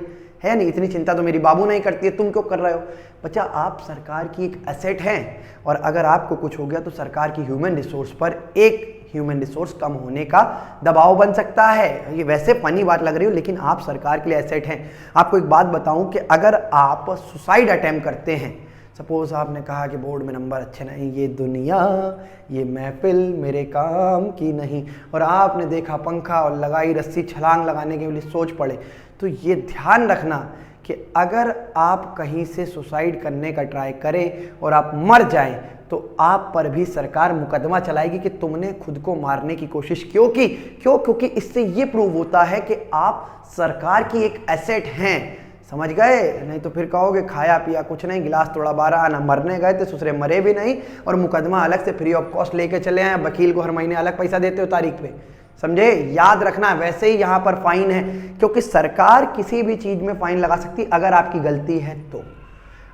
है नहीं? इतनी चिंता तो मेरी बाबू नहीं करती है, तुम क्यों कर रहे हो? बच्चा आप सरकार की एक एसेट हैं, और अगर आपको कुछ हो गया तो सरकार की ह्यूमन रिसोर्स पर एक ह्यूमन रिसोर्स कम होने का दबाव बन सकता है। ये वैसे फनी बात लग रही हो, लेकिन आप सरकार के लिए एसेट हैं। आपको एक बात बताऊं कि अगर आप सुसाइड अटेम्प्ट करते हैं, सपोज आपने कहा कि बोर्ड में नंबर अच्छे नहीं, ये दुनिया ये महफिल मेरे काम की नहीं, और आपने देखा पंखा और लगाई रस्सी छलांग लगाने के लिए सोच पड़े, तो ये ध्यान रखना कि अगर आप कहीं से सुसाइड करने का ट्राई करें और आप मर जाएं तो आप पर भी सरकार मुकदमा चलाएगी कि तुमने खुद को मारने की कोशिश क्योंकि इससे ये प्रूव होता है कि आप सरकार की एक एसेट हैं। समझ गए? नहीं तो फिर कहोगे खाया पिया कुछ नहीं, गिलास तोड़ा 12 आना, मरने गए थे ससुरे मरे भी नहीं, और मुकदमा अलग से फ्री ऑफ कॉस्ट लेके चले आए, वकील को हर महीने अलग पैसा देते हो तारीख पे। समझे? याद रखना। वैसे ही यहाँ पर फाइन है, क्योंकि सरकार किसी भी चीज में फाइन लगा सकती अगर आपकी गलती है तो।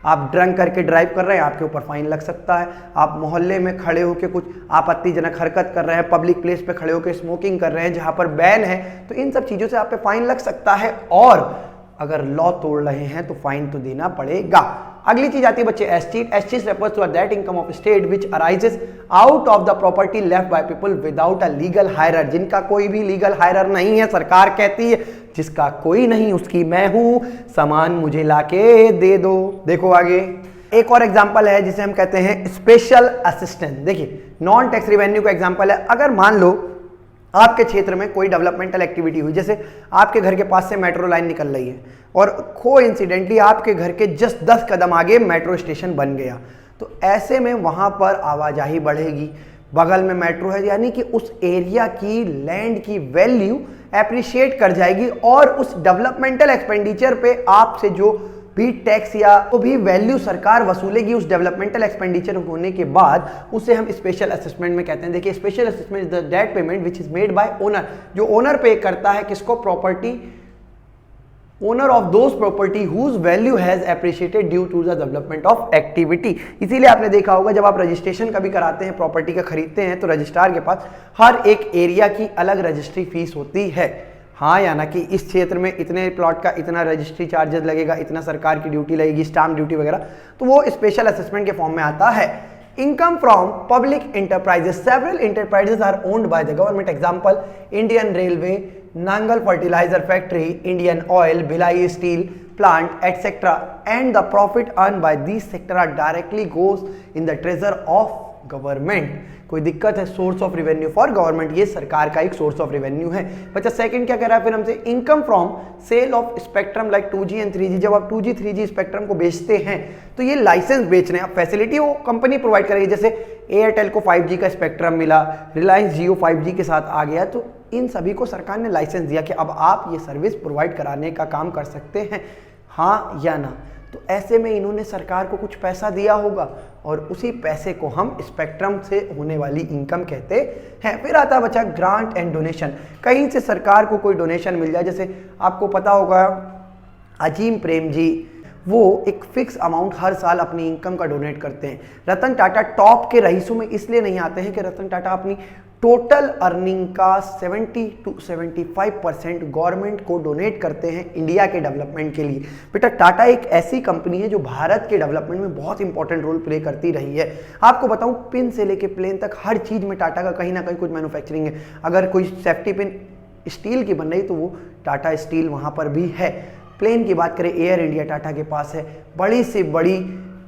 आप ड्रंक करके ड्राइव कर रहे हैं, आपके ऊपर फाइन लग सकता है। आप मोहल्ले में खड़े होकर कुछ आपत्तिजनक हरकत कर रहे हैं, पब्लिक प्लेस पे खड़े होकर स्मोकिंग कर रहे हैं जहां पर बैन है, तो इन सब चीजों से आप पे फाइन लग सकता है, और अगर लॉ तोड़ रहे हैं तो फाइन तो देना पड़ेगा। अगली चीज आती है बच्चे escheat. Escheat refers to that income of state which arises out of the property left by people without a legal heir. जिनका कोई भी लीगल हायरर नहीं है, सरकार कहती है जिसका कोई नहीं उसकी मैं हूं, सामान मुझे लाके दे दो। देखो आगे एक और एग्जांपल है जिसे हम कहते हैं स्पेशल असिस्टेंट। देखिए नॉन टैक्स रेवेन्यू का एग्जांपल है। अगर मान लो आपके क्षेत्र में कोई डेवलपमेंटल एक्टिविटी हुई, जैसे आपके घर के पास से मेट्रो लाइन निकल रही है और कोइंसिडेंटली आपके घर के जस्ट 10 कदम आगे मेट्रो स्टेशन बन गया, तो ऐसे में वहां पर आवाजाही बढ़ेगी, बगल में मेट्रो है, यानी कि उस एरिया की लैंड की वैल्यू एप्रिशिएट कर जाएगी, और उस डेवलपमेंटल एक्सपेंडिचर पे आपसे जो भी टैक्स या तो भी वैल्यू सरकार वसूलेगी उस डेवलपमेंटल एक्सपेंडिचर होने के बाद, उसे हम स्पेशल असेसमेंट में कहते हैं। देखिए special assessment is the that payment which is made by owner. जो ओनर पे करता है किसको? Property, owner of those property whose value has appreciated due to the development of activity. इसीलिए आपने देखा होगा जब आप रजिस्ट्रेशन कभी कराते हैं, प्रॉपर्टी का खरीदते हैं, तो रजिस्ट्रार के पास हर एक एरिया की अलग रजिस्ट्री फीस होती है। हाँ या ना कि इस क्षेत्र में इतने प्लॉट का इतना रजिस्ट्री चार्जेस लगेगा, इतना सरकार की ड्यूटी लगेगी, स्टाम्प ड्यूटी वगैरह, तो वो स्पेशल असेसमेंट के फॉर्म में आता है। Income from public enterprises. Several enterprises are owned by the government. Example Indian railway, Nangal fertiliser factory, Indian oil, Bhilai steel plant etcetera, and the profit earn by this sector are directly goes in the treasure of government. कोई दिक्कत है? Source of revenue for government, ये सरकार का एक source of revenue है। बच्चा second क्या कह रहा है फिर हमसे? Income from sale of spectrum like 2G and 3G। जब आप 2G 3G स्पेक्ट्रम को बेचते हैं तो ये लाइसेंस बेच रहे हैं, अब फैसिलिटी वो कंपनी प्रोवाइड करेगी। जैसे एयरटेल को 5G का स्पेक्ट्रम मिला, रिलायंस जियो 5G के साथ आ गया, तो इन सभी को सरकार ने लाइसेंस दिया कि अब आप ये सर्विस प्रोवाइड कराने का काम कर सकते हैं, हाँ या ना। तो ऐसे में इन्होंने सरकार को कुछ पैसा दिया होगा, और उसी पैसे को हम स्पेक्ट्रम से होने वाली इनकम कहते हैं। फिर आता है बच्चा ग्रांट एंड डोनेशन। कहीं से सरकार को कोई डोनेशन मिल जाए, जैसे आपको पता होगा अजीम प्रेम जी, वो एक फिक्स अमाउंट हर साल अपनी इनकम का डोनेट करते हैं। रतन टाटा टॉप के रईसों में इसलिए नहीं आते हैं कि रतन टाटा अपनी टोटल अर्निंग का 70 to 75% गवर्नमेंट को डोनेट करते हैं इंडिया के डेवलपमेंट के लिए। बेटा टाटा एक ऐसी कंपनी है जो भारत के डेवलपमेंट में बहुत इंपॉर्टेंट रोल प्ले करती रही है। आपको बताऊं पिन से लेके प्लेन तक हर चीज में टाटा का कहीं ना कहीं कुछ मैन्युफैक्चरिंग है। अगर कोई सेफ्टी पिन स्टील की बन रही तो वो टाटा स्टील वहां पर भी है। प्लेन की बात करें, एयर इंडिया टाटा के पास है। बड़ी से बड़ी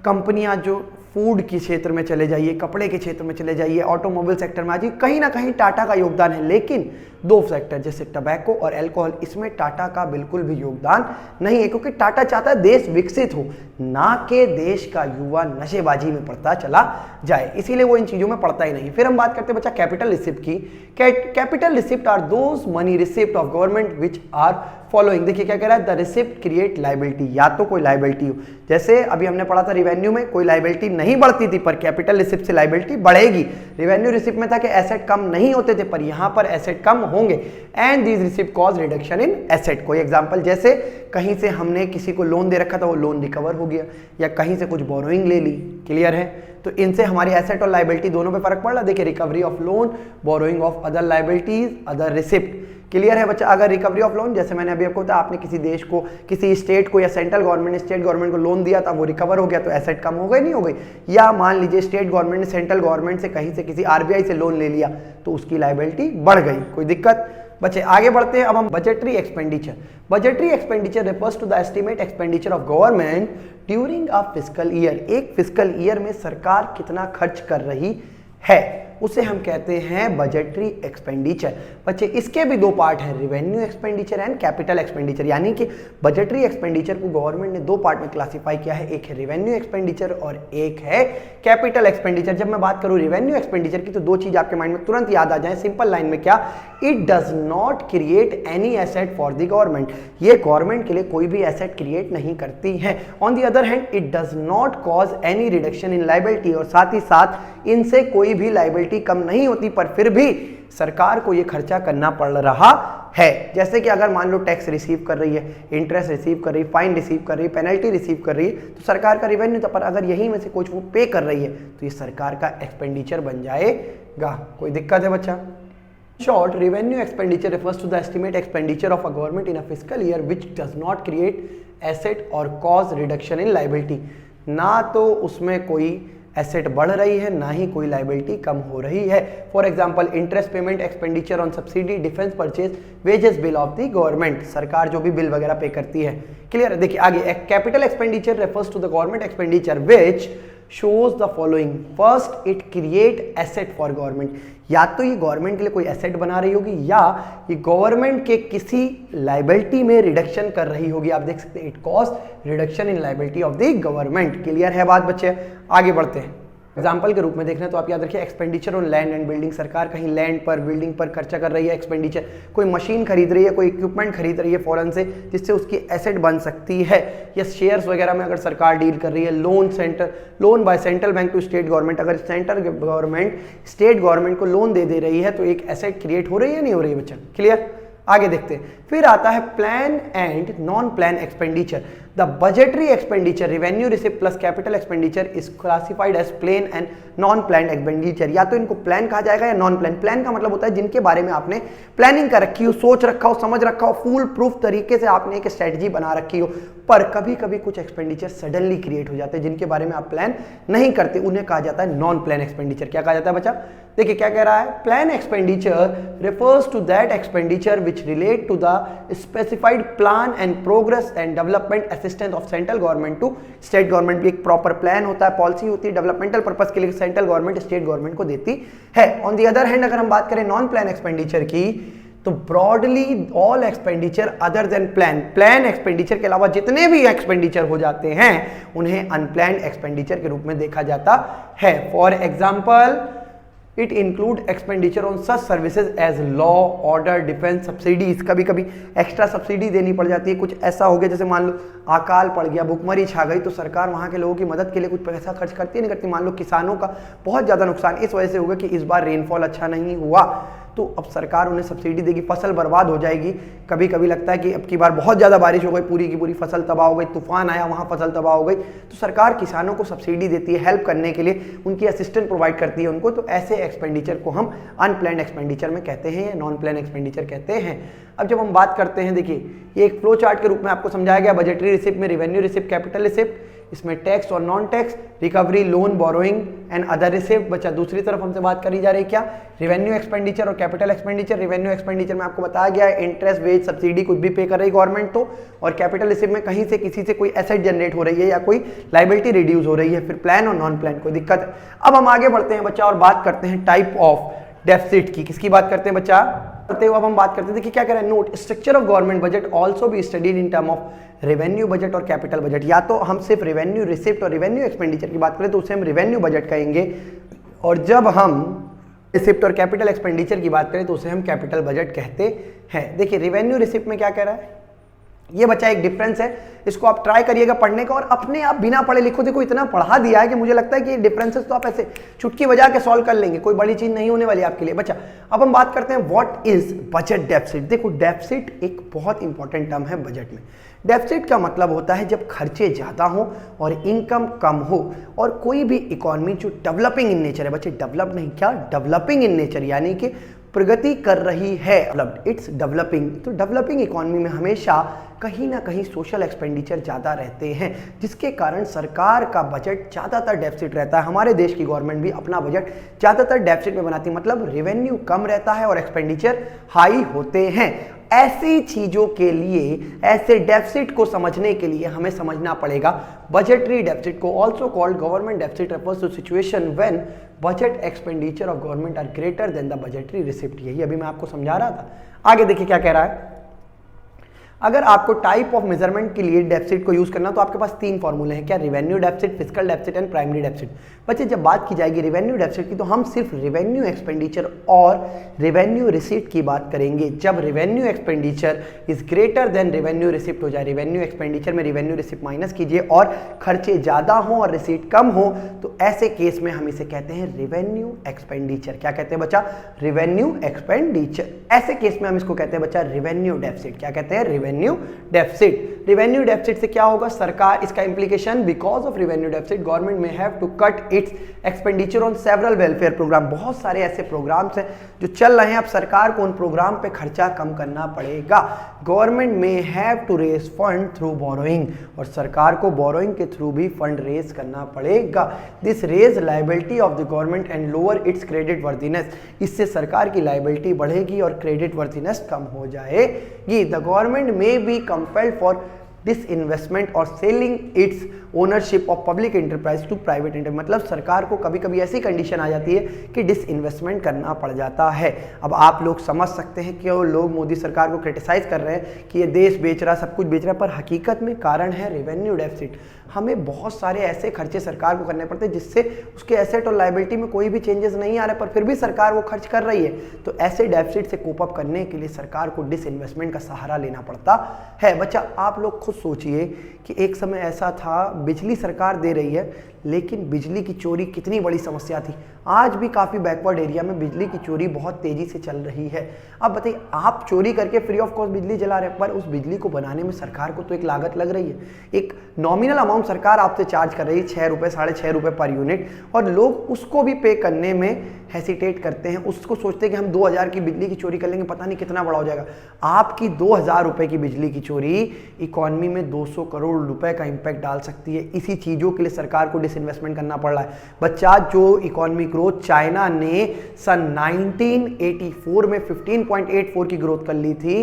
कंपनियां जो फूड के क्षेत्र में चले जाइए, कपड़े के क्षेत्र में चले जाइए, ऑटोमोबाइल सेक्टर में आ जाइए, कहीं ना कहीं टाटा का योगदान है। लेकिन दो सेक्टर जैसे टबैको और अल्कोहल, इसमें टाटा का बिल्कुल भी योगदान नहीं है, क्योंकि टाटा चाहता है देश विकसित हो, ना कि देश का युवा नशेबाजी में पड़ता चला जाए, इसीलिए वो इन चीजों में पड़ता ही नहीं। फिर हम बात करते हैं बच्चा कैपिटल रिसिप्ट की। Capital receipt are those money receipt of government which are following. देखिए क्या कह रहा है, द रिसिप्ट क्रिएट लाइबिलिटी। या तो कोई लाइबिलिटी हो, जैसे अभी हमने पढ़ा था रिवेन्यू में कोई लाइबिलिटी नहीं बढ़ती थी, पर कैपिटल रिसिप्ट से लाइबिलिटी बढ़ेगी। रिवेन्यू रिसिप्ट में था कि एसेट कम नहीं होते थे, पर यहां पर एसेट कम होंगे and these receipt cause reduction in asset. कोई एग्जांपल, जैसे कहीं से हमने किसी को लोन दे रखा था, वो लोन रिकवर हो गया, या कहीं से कुछ बोरोइंग ले ली, क्लियर है, तो इनसे हमारी एसेट और लायबिलिटी दोनों पे फर्क पड़ रहा है। देखिए recovery of loan, borrowing of other liabilities, other receipt, clear है बच्चा। अगर रिकवरी ऑफ लोन, जैसे मैंने अभी आपको बताया, आपने किसी देश को, किसी स्टेट को या सेंट्रल गवर्नमेंट ने स्टेट गवर्नमेंट को लोन दिया था, वो रिकवर हो गया, तो एसेट कम हो गई, नहीं हो गई। या मान लीजिए स्टेट गवर्नमेंट ने सेंट्रल गवर्नमेंट से कहीं से किसी आरबीआई से लोन ले लिया, तो उसकी लायबिलिटी बढ़ गई। कोई दिक्कत बच्चे? आगे बढ़ते हैं। अब हम budgetary expenditure. Budgetary expenditure refers to the estimate expenditure of government during a fiscal year. एक फिस्कल ईयर में सरकार कितना खर्च कर रही है, उसे हम कहते हैं बजटरी एक्सपेंडिचर। बच्चे इसके भी दो पार्ट हैं, revenue expenditure and capital expenditure. यानी कि बजटरी एक्सपेंडिचर को गवर्नमेंट ने दो पार्ट में क्लासिफाई किया है, एक है रेवेन्यू एक्सपेंडिचर और एक है कैपिटल एक्सपेंडिचर। जब मैं बात करूं रेवेन्यू एक्सपेंडिचर की, तो दो चीज आपके माइंड में तुरंत याद आ जाए सिंपल लाइन में, क्या? It does not create any asset for the government. ये गवर्नमेंट के लिए कोई भी एसेट क्रिएट नहीं करती है। On the other hand it does not cause any reduction in liability, और साथ ही साथ इनसे कोई भी लायबिलिटी कम नहीं होती, पर फिर भी सरकार को यह खर्चा करना पड़ रहा है। जैसे कि अगर मान लो टैक्स रिसीव कर रही है, इंटरेस्ट रिसीव कर रही है, फाइन रिसीव कर रही है, पेनल्टी रिसीव कर रही है, तो सरकार का रेवेन्यू था, पर अगर यही में से कुछ वो पे कर रही है, तो ये सरकार का एक्सपेंडिचर बन जाएगा। कोई दिक्कत है बच्चा? Short, revenue expenditure refers to the estimate expenditure of a government in a fiscal year which does not create asset or cause reduction in liability। ना तो उसमें कोई एसेट बढ़ रही है, ना ही कोई लायबिलिटी कम हो रही है। For example interest payment, expenditure on subsidy, defence purchase, wages bill of the government. सरकार जो भी बिल वगैरह पे करती है, क्लियर है। देखिए आगे, capital expenditure refers to the government expenditure which shows the following। First, it create asset for government। या तो ये गवर्नमेंट के लिए कोई एसेट बना रही होगी, या ये गवर्नमेंट के किसी लायबिलिटी में रिडक्शन कर रही होगी। आप देख सकते हैं it cause reduction in liability of the government. Clear है बात बच्चे? आगे बढ़ते हैं। एग्जाम्पल के रूप में देखना तो आप याद रखिए expenditure on land and building. सरकार कहीं लैंड पर, बिल्डिंग पर खर्चा कर रही है, एक्सपेंडिचर, कोई मशीन खरीद रही है, कोई इक्विपमेंट खरीद रही है फॉरेन से, जिससे उसकी एसेट बन सकती है। या शेयर्स वगैरह में अगर सरकार डील कर रही है। Loan by central bank to state government. अगर सेंट्रल गवर्नमेंट स्टेट गवर्नमेंट को लोन दे रही है, तो एक एसेट क्रिएट हो रही है, नहीं हो रही है बच्चा? क्लियर? आगे देखते हैं। फिर आता है plan and non plan expenditure. The budgetary expenditure, revenue receipt plus capital expenditure is classified as plan and non plan expenditure. या तो इनको प्लान कहा जाएगा या नॉन प्लान। प्लान का मतलब होता है जिनके बारे में आपने प्लानिंग कर रखी हो, सोच रखा हो, समझ रखा हो, फुल प्रूफ तरीके से आपने एक स्ट्रेटजी बना रखी हो, पर कभी कभी कुछ एक्सपेंडिचर सडनली क्रिएट हो जाते हैं जिनके बारे में आप प्लान नहीं करते, उन्हें कहा जाता है नॉन प्लान एक्सपेंडिचर। क्या कहा जाता है बच्चा? देखिए क्या कह रहा है, plan expenditure refers to that expenditure which relate to the specified plan and progress and development assistance of central government to state government। भी एक प्रॉपर प्लान होता है, पॉलिसी होती है, डेवलपमेंटल पर्पस के लिए सेंट्रल गवर्नमेंट स्टेट गवर्नमेंट को देती है। ऑन दी अदर हैंड अगर हम बात करें नॉन प्लान एक्सपेंडिचर की, तो broadly all expenditure other than plan expenditure के अलावा जितने भी एक्सपेंडिचर हो जाते हैं उन्हें अनप्लान्ड एक्सपेंडिचर के रूप में देखा जाता है। For example, it include expenditure on such services as law, order, defence, subsidies. कभी कभी एक्स्ट्रा सब्सिडी देनी पड़ जाती है। कुछ ऐसा हो गया जैसे मान लो अकाल पड़ गया, भुखमरी छा गई, तो सरकार वहाँ के लोगों की मदद के लिए कुछ पैसा खर्च करती है, नहीं करती। मान लो किसानों का बहुत ज़्यादा नुकसान इस वजह से होगा कि इस बार रेनफॉल अच्छा नहीं हुआ, तो अब सरकार उन्हें सब्सिडी देगी, फसल बर्बाद हो जाएगी। कभी कभी लगता है कि अब की बार बहुत ज़्यादा बारिश हो गई, पूरी की पूरी फसल तबाह हो गई, तूफान आया वहाँ फसल तबाह हो गई, तो सरकार किसानों को सब्सिडी देती है, हेल्प करने के लिए उनकी असिस्टेंट प्रोवाइड करती है उनको। तो ऐसे एक्सपेंडिचर को हम अनप्लान्ड एक्सपेंडिचर में कहते हैं या नॉन प्लान एक्सपेंडिचर कहते हैं। अब जब हम बात करते हैं, देखिए ये एक फ्लो चार्ट के रूप में आपको समझाया गया। बजटरी रिसिप्ट में रेवेन्यू रिसिप्ट, कैपिटल रिसिप्ट, इसमें टैक्स और non tax, recovery, loan, borrowing and other receipt. बच्चा दूसरी तरफ हमसे बात करी जा रही है क्या, रेवेन्यू एक्सपेंडिचर और कैपिटल एक्सपेंडिचर। रेवेन्यू एक्सपेंडिचर में आपको बताया गया है इंटरेस्ट, वेज, सब्सिडी कुछ भी पे कर रही गवर्नमेंट तो, और कैपिटल रिसिप्ट में कहीं से किसी से कोई एसेट जनरेट हो रही है या कोई लायबिलिटी रिड्यूस हो रही है। फिर प्लान और नॉन प्लान, कोई दिक्कत है? अब हम आगे बढ़ते हैं बच्चा और बात करते हैं टाइप ऑफ डेफिसिट की। किसकी बात करते हैं बच्चा? करते हुए अब हम बात करते हैं, देखिए क्या कह रहा है note, structure of government budget also be studied in term of revenue budget और कैपिटल बजट। या तो हम सिर्फ रेवेन्यू रिसिप्ट और रेवेन्यू एक्सपेंडिचर की बात करें तो उसे हम रेवेन्यू बजट कहेंगे, और जब हम रिसिप्ट और कैपिटल एक्सपेंडिचर की बात करें तो उसे हम कैपिटल बजट कहते हैं। देखिए रेवेन्यू रिसिप्ट में क्या कह रहा है, ये बच्चा एक डिफरेंस है, इसको आप ट्राई करिएगा पढ़ने का और अपने आप बिना पढ़े लिखो। देखो इतना पढ़ा दिया है कि मुझे लगता है कि ये डिफरेंसेस तो आप ऐसे चुटकी बजा के सॉल्व कर लेंगे, कोई बड़ी चीज नहीं होने वाली आपके लिए बच्चा। अब हम बात करते हैं व्हाट इज बजट डेफिसिट। देखो डेफिसिट एक बहुत इंपॉर्टेंट टर्म है बजट में। डेफिसिट का मतलब होता है जब खर्चे ज्यादा हो और इनकम कम हो, और कोई भी इकोनॉमी जो डेवलपिंग इन नेचर है, बच्चे डेवलप नहीं, क्या डेवलपिंग इन नेचर यानी कि प्रगति कर रही है, इट्स डेवलपिंग। तो डेवलपिंग इकोनॉमी में हमेशा कहीं ना कहीं सोशल एक्सपेंडिचर ज़्यादा रहते हैं, जिसके कारण सरकार का बजट ज़्यादातर डेफिसिट रहता है। हमारे देश की गवर्नमेंट भी अपना बजट ज़्यादातर डेफिसिट में बनाती है, मतलब रेवेन्यू कम रहता है और एक्सपेंडिचर हाई होते हैं। ऐसी चीज़ों के लिए, ऐसे डेफिसिट को समझने के लिए हमें समझना पड़ेगा बजटरी डेफिसिट को, also called government deficit, refers to situation when budget expenditure of government are greater than the budgetary receipt. यही अभी मैं आपको समझा रहा था। आगे देखिए क्या कह रहा है। अगर आपको टाइप ऑफ मेजरमेंट के लिए डेफिसिट को यूज करना तो आपके पास तीन फॉर्मूले हैं, क्या, revenue deficit, fiscal deficit and primary deficit. बच्चे जब बात की जाएगी रेवेन्यू डेफिसिट की तो हम सिर्फ रेवेन्यू एक्सपेंडिचर और रेवेन्यू रिसीप्ट की बात करेंगे। जब revenue expenditure is greater than revenue receipt हो जाए, रेवेन्यू एक्सपेंडिचर में रेवेन्यू रिसिप्ट माइनस कीजिए और खर्चे ज्यादा हो और रिसीप्ट कम हो, तो ऐसे केस में हम इसे कहते हैं रेवेन्यू एक्सपेंडिचर। क्या कहते हैं बच्चा, रेवेन्यू एक्सपेंडिचर। ऐसे केस में हम इसको कहते हैं बच्चा रेवेन्यू डेफिसिट। क्या कहते हैं, रेवेन्यू डेफिसिट। रेवेन्यू डेफिसिट से क्या होगा, सरकार, इसका implication, because of revenue deficit government may have to cut its expenditure on several welfare programme. बहुत सारे ऐसे प्रोग्राम्स हैं जो चल रहे हैं, अब सरकार को उन प्रोग्राम पे खर्चा कम करना पड़ेगा। Government may have to raise fund through borrowing, और सरकार को बोरोइंग के थ्रू भी फंड रेज करना पड़ेगा। This raise liability of the government and lower its credit worthiness. इससे सरकार की लायबिलिटी बढ़ेगी और क्रेडिट वर्दीनेस कम हो जाएगी। The government may be compelled for disinvestment और selling its ownership of public enterprise to private enterprise. मतलब सरकार को कभी कभी ऐसी कंडीशन आ जाती है कि डिसइन्वेस्टमेंट करना पड़ जाता है। अब आप लोग समझ सकते हैं कि लोग मोदी सरकार को क्रिटिसाइज कर रहे हैं कि ये देश बेच रहा, सब कुछ बेच रहा है, पर हकीकत में कारण है रेवेन्यू डेफिसिट। हमें बहुत सारे ऐसे खर्चे सरकार को करने पड़ते हैं जिससे उसके एसेट और लायबिलिटी में कोई भी चेंजेस नहीं आ रहे, पर फिर भी सरकार वो खर्च कर रही है। तो ऐसे डेफिसिट से कोप अप करने के लिए सरकार को डिसइन्वेस्टमेंट का सहारा लेना पड़ता है। बच्चा आप लोग खुद सोचिए कि एक समय ऐसा था, बिजली सरकार दे रही है, लेकिन बिजली की चोरी कितनी बड़ी समस्या थी। आज भी काफ़ी बैकवर्ड एरिया में बिजली की चोरी बहुत तेज़ी से चल रही है। अब बताइए, आप चोरी करके फ्री ऑफ कॉस्ट बिजली जला रहे हैं, पर उस बिजली को बनाने में सरकार को तो एक लागत लग रही है। एक नॉमिनल अमाउंट सरकार आपसे चार्ज कर रही है, 6 रुपये, 6.5 रुपये पर यूनिट, और लोग उसको भी पे करने में हेसिटेट करते हैं। उसको सोचते हैं कि हम 2000 की बिजली की चोरी कर लेंगे, पता नहीं कितना बड़ा हो जाएगा। आपकी 2000 रुपये की बिजली की चोरी इकॉनमी में 200 करोड़ रुपए का इंपैक्ट डाल सकती है। इसी चीज़ों के लिए सरकार को डिसइन्वेस्टमेंट करना पड़ रहा है। बच्चा, जो इकोनॉमिक ग्रोथ चाइना ने सन 1984 में 15.84 की ग्रोथ कर ली थी,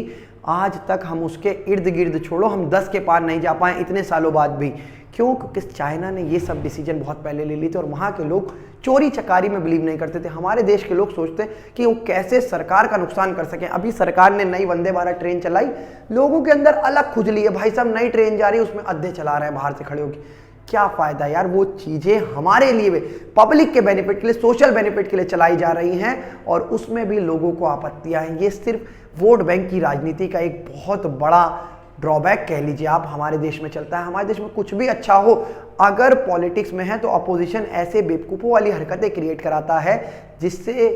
आज तक हम उसके इर्द गिर्द, छोड़ो हम 10 के पार नहीं जा पाए इतने सालों बाद भी। क्यों? क्योंकि चाइना ने ये सब डिसीजन बहुत पहले ले ली थे और वहाँ के लोग चोरी चकारी में बिलीव नहीं करते थे। हमारे देश के लोग सोचते हैं कि वो कैसे सरकार का नुकसान कर सकें। अभी सरकार ने नई वंदे भारत ट्रेन चलाई, लोगों के अंदर अलग खुजली है, भाई साहब नई ट्रेन जा रही है, उसमें अद्धे चला रहे हैं बाहर से खड़े होकर। क्या फायदा यार, वो चीजें हमारे लिए, पब्लिक के बेनिफिट के लिए, सोशल बेनिफिट के लिए चलाई जा रही हैं और उसमें भी लोगों को आपत्तियां हैं। ये सिर्फ वोट बैंक की राजनीति का एक बहुत बड़ा ड्रॉबैक कह लीजिए आप, हमारे देश में चलता है। हमारे देश में कुछ भी अच्छा हो, अगर पॉलिटिक्स में है तो अपोजिशन ऐसे बेवकूफ़ों वाली हरकतें क्रिएट कराता है जिससे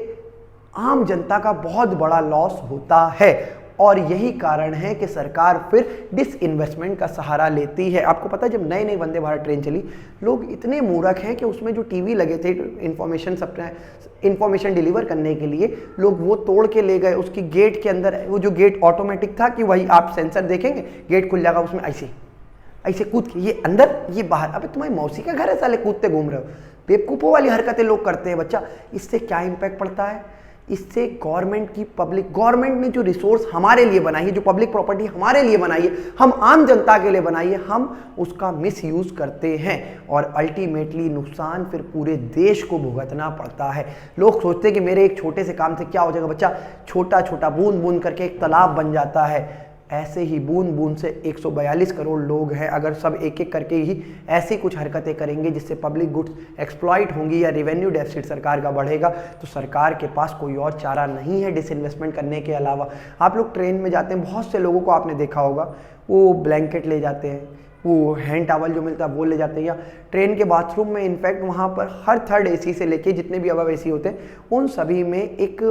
आम जनता का बहुत बड़ा लॉस होता है। और यही कारण है कि सरकार फिर डिसइन्वेस्टमेंट का सहारा लेती है। आपको पता है, जब नई नई वंदे भारत ट्रेन चली, लोग इतने मूर्ख हैं कि उसमें जो टीवी लगे थे इंफॉर्मेशन डिलीवर करने के लिए, लोग वो तोड़ के ले गए। उसकी गेट के अंदर, वो जो गेट ऑटोमेटिक था कि वही आप सेंसर देखेंगे, गेट खुल जाएगा, उसमें ऐसे ऐसे कूद के ये अंदर ये बाहर। अबे तुम्हारी मौसी का घर है साले, कूदते घूम रहे हो। बेवकूफ़ों वाली हरकतें लोग करते हैं बच्चा। इससे क्या इम्पैक्ट पड़ता है? इससे गवर्नमेंट ने जो रिसोर्स हमारे लिए बनाई है, जो पब्लिक प्रॉपर्टी हमारे लिए बनाई है, हम आम जनता के लिए बनाई है, हम उसका मिसयूज करते हैं और अल्टीमेटली नुकसान फिर पूरे देश को भुगतना पड़ता है। लोग सोचते हैं कि मेरे एक छोटे से काम से क्या हो जाएगा बच्चा, छोटा छोटा बूंद बूंद करके एक तालाब बन जाता है। ऐसे ही बूंद बूंद से 142 करोड़ लोग हैं, अगर सब एक एक करके ही ऐसी कुछ हरकतें करेंगे जिससे पब्लिक गुड्स एक्सप्लॉइट होंगी या रेवेन्यू डेफिसिट सरकार का बढ़ेगा, तो सरकार के पास कोई और चारा नहीं है डिसइन्वेस्टमेंट करने के अलावा। आप लोग ट्रेन में जाते हैं, बहुत से लोगों को आपने देखा होगा वो ब्लैंकेट ले जाते हैं, वो हैंड टॉवल जो मिलता है वो ले जाते हैं, या ट्रेन के बाथरूम में इनफैक्ट वहाँ पर हर थर्ड एसी से लेके जितने भी अबव एसी होते हैं उन सभी में एक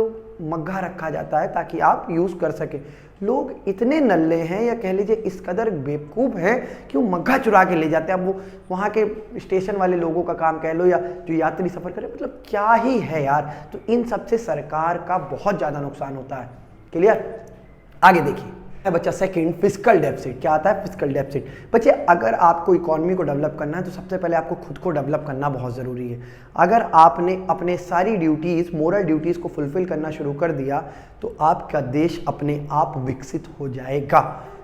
मग्घा रखा जाता है ताकि आप यूज़ कर सके। लोग इतने नल्ले हैं या कह लीजिए इस कदर बेवकूफ़ हैं कि वो मग्घा चुरा के ले जाते हैं। अब वो वहाँ के स्टेशन वाले लोगों का काम कह लो या जो यात्री सफ़र करे, मतलब क्या ही है यार। तो इन सब से सरकार का बहुत ज़्यादा नुकसान होता है। क्लियर? आगे देखिए बच्चा, सेकंड फिस्कल डेफिसिट। क्या आता है? Fiscal deficit. बच्चे अगर आपको इकोनॉमी को डेवलप करना है तो सबसे पहले आपको खुद को डेवलप करना बहुत ज़रूरी है। अगर आपने अपने सारी ड्यूटीज़, मोरल ड्यूटीज़ को फुलफिल करना शुरू कर दिया तो आपका देश अपने आप विकसित हो जाएगा।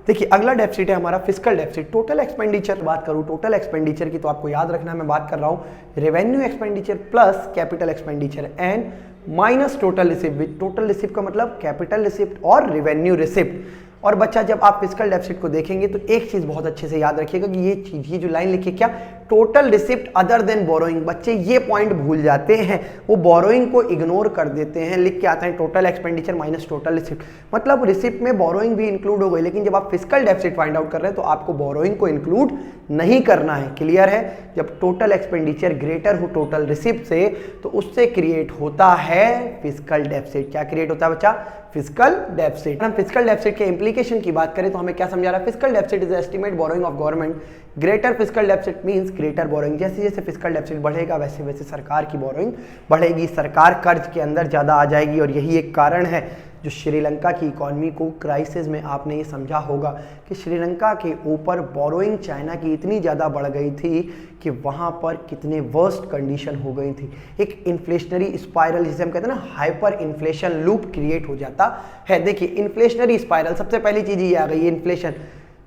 देखिए अगला डेफिसिट है हमारा फिस्कल डेफिसिट। टोटल एक्सपेंडिचर बात करूँ, टोटल एक्सपेंडिचर की, तो आपको याद रखना है मैं बात कर रहा हूँ revenue expenditure plus capital expenditure and minus total receipt. Total receipt का मतलब कैपिटल रिसिप्ट और रेवेन्यू रिसिप्ट। और बच्चा जब आप फिस्कल डेफिसिट को देखेंगे तो एक चीज बहुत अच्छे से याद रखिएगा कि ये चीज, ये जो लाइन लिखी क्या, total receipt other than borrowing. बच्चे ये पॉइंट भूल जाते हैं, वो बोरोइंग को इग्नोर कर देते हैं, लिख के आते हैं total expenditure minus total receipt. मतलब रिसिप्ट में बोरोइंग भी इंक्लूड हो गई, लेकिन जब आप फिस्कल डेफिसिट फाइंड आउट कर रहे हैं तो आपको बोरोइंग को इंक्लूड नहीं करना है। क्लियर है? जब टोटल एक्सपेंडिचर ग्रेटर हो टोटल रिसिप्ट से तो उससे क्रिएट होता है फिस्कल डेफिसिट। क्या क्रिएट होता है बच्चा? Fiscal deficit. हम फिस्कल डेफिसिट के इंप्लीकेशन की बात करें तो हमें क्या समझा रहा है? Fiscal deficit is estimate borrowing of government. Greater fiscal deficit means greater borrowing. जैसे जैसे फिस्कल डेफिसिट बढ़ेगा वैसे वैसे सरकार की बोरोइंग बढ़ेगी, सरकार कर्ज के अंदर ज़्यादा आ जाएगी। और यही एक कारण है जो श्रीलंका की इकॉनमी को क्राइसिस में, आपने ये समझा होगा कि श्रीलंका के ऊपर बोरोइंग चाइना की इतनी ज़्यादा बढ़ गई थी कि वहाँ पर कितने वर्स्ट कंडीशन हो गई थी। एक इन्फ्लेशनरी स्पाइरल जिसे हम कहते हैं ना, हाइपर इन्फ्लेशन लूप क्रिएट हो जाता है। देखिए इन्फ्लेशनरी स्पाइरल, सबसे पहली चीज़ ये आ गई इन्फ्लेशन।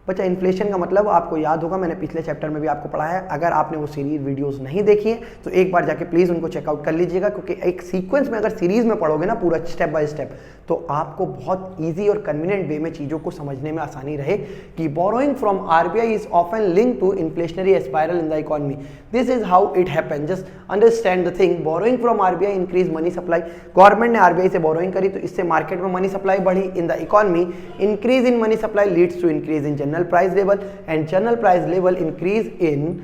बच्चा इन्फ्लेशन का मतलब आपको याद होगा, मैंने पिछले चैप्टर में भी आपको पढ़ाया है। अगर आपने वो सीरीज वीडियोस नहीं देखी है तो एक बार जाके प्लीज़ उनको चेकआउट कर लीजिएगा, क्योंकि एक सीक्वेंस में अगर सीरीज में पढ़ोगे ना पूरा स्टेप बाय स्टेप तो आपको बहुत इजी और कन्वीनियंट वे में चीज़ों को समझने में आसानी रहे कि borrowing from RBI is often link to inflationary spiral in the economy. This is how it happen, just understand the thing. Borrowing from RBI increase money supply. Government ने आरबीआई से बोरोइंग करी तो इससे मार्केट में money supply बढ़ी in the economy. Increase in money supply leads to increase in general price level and general price level increase in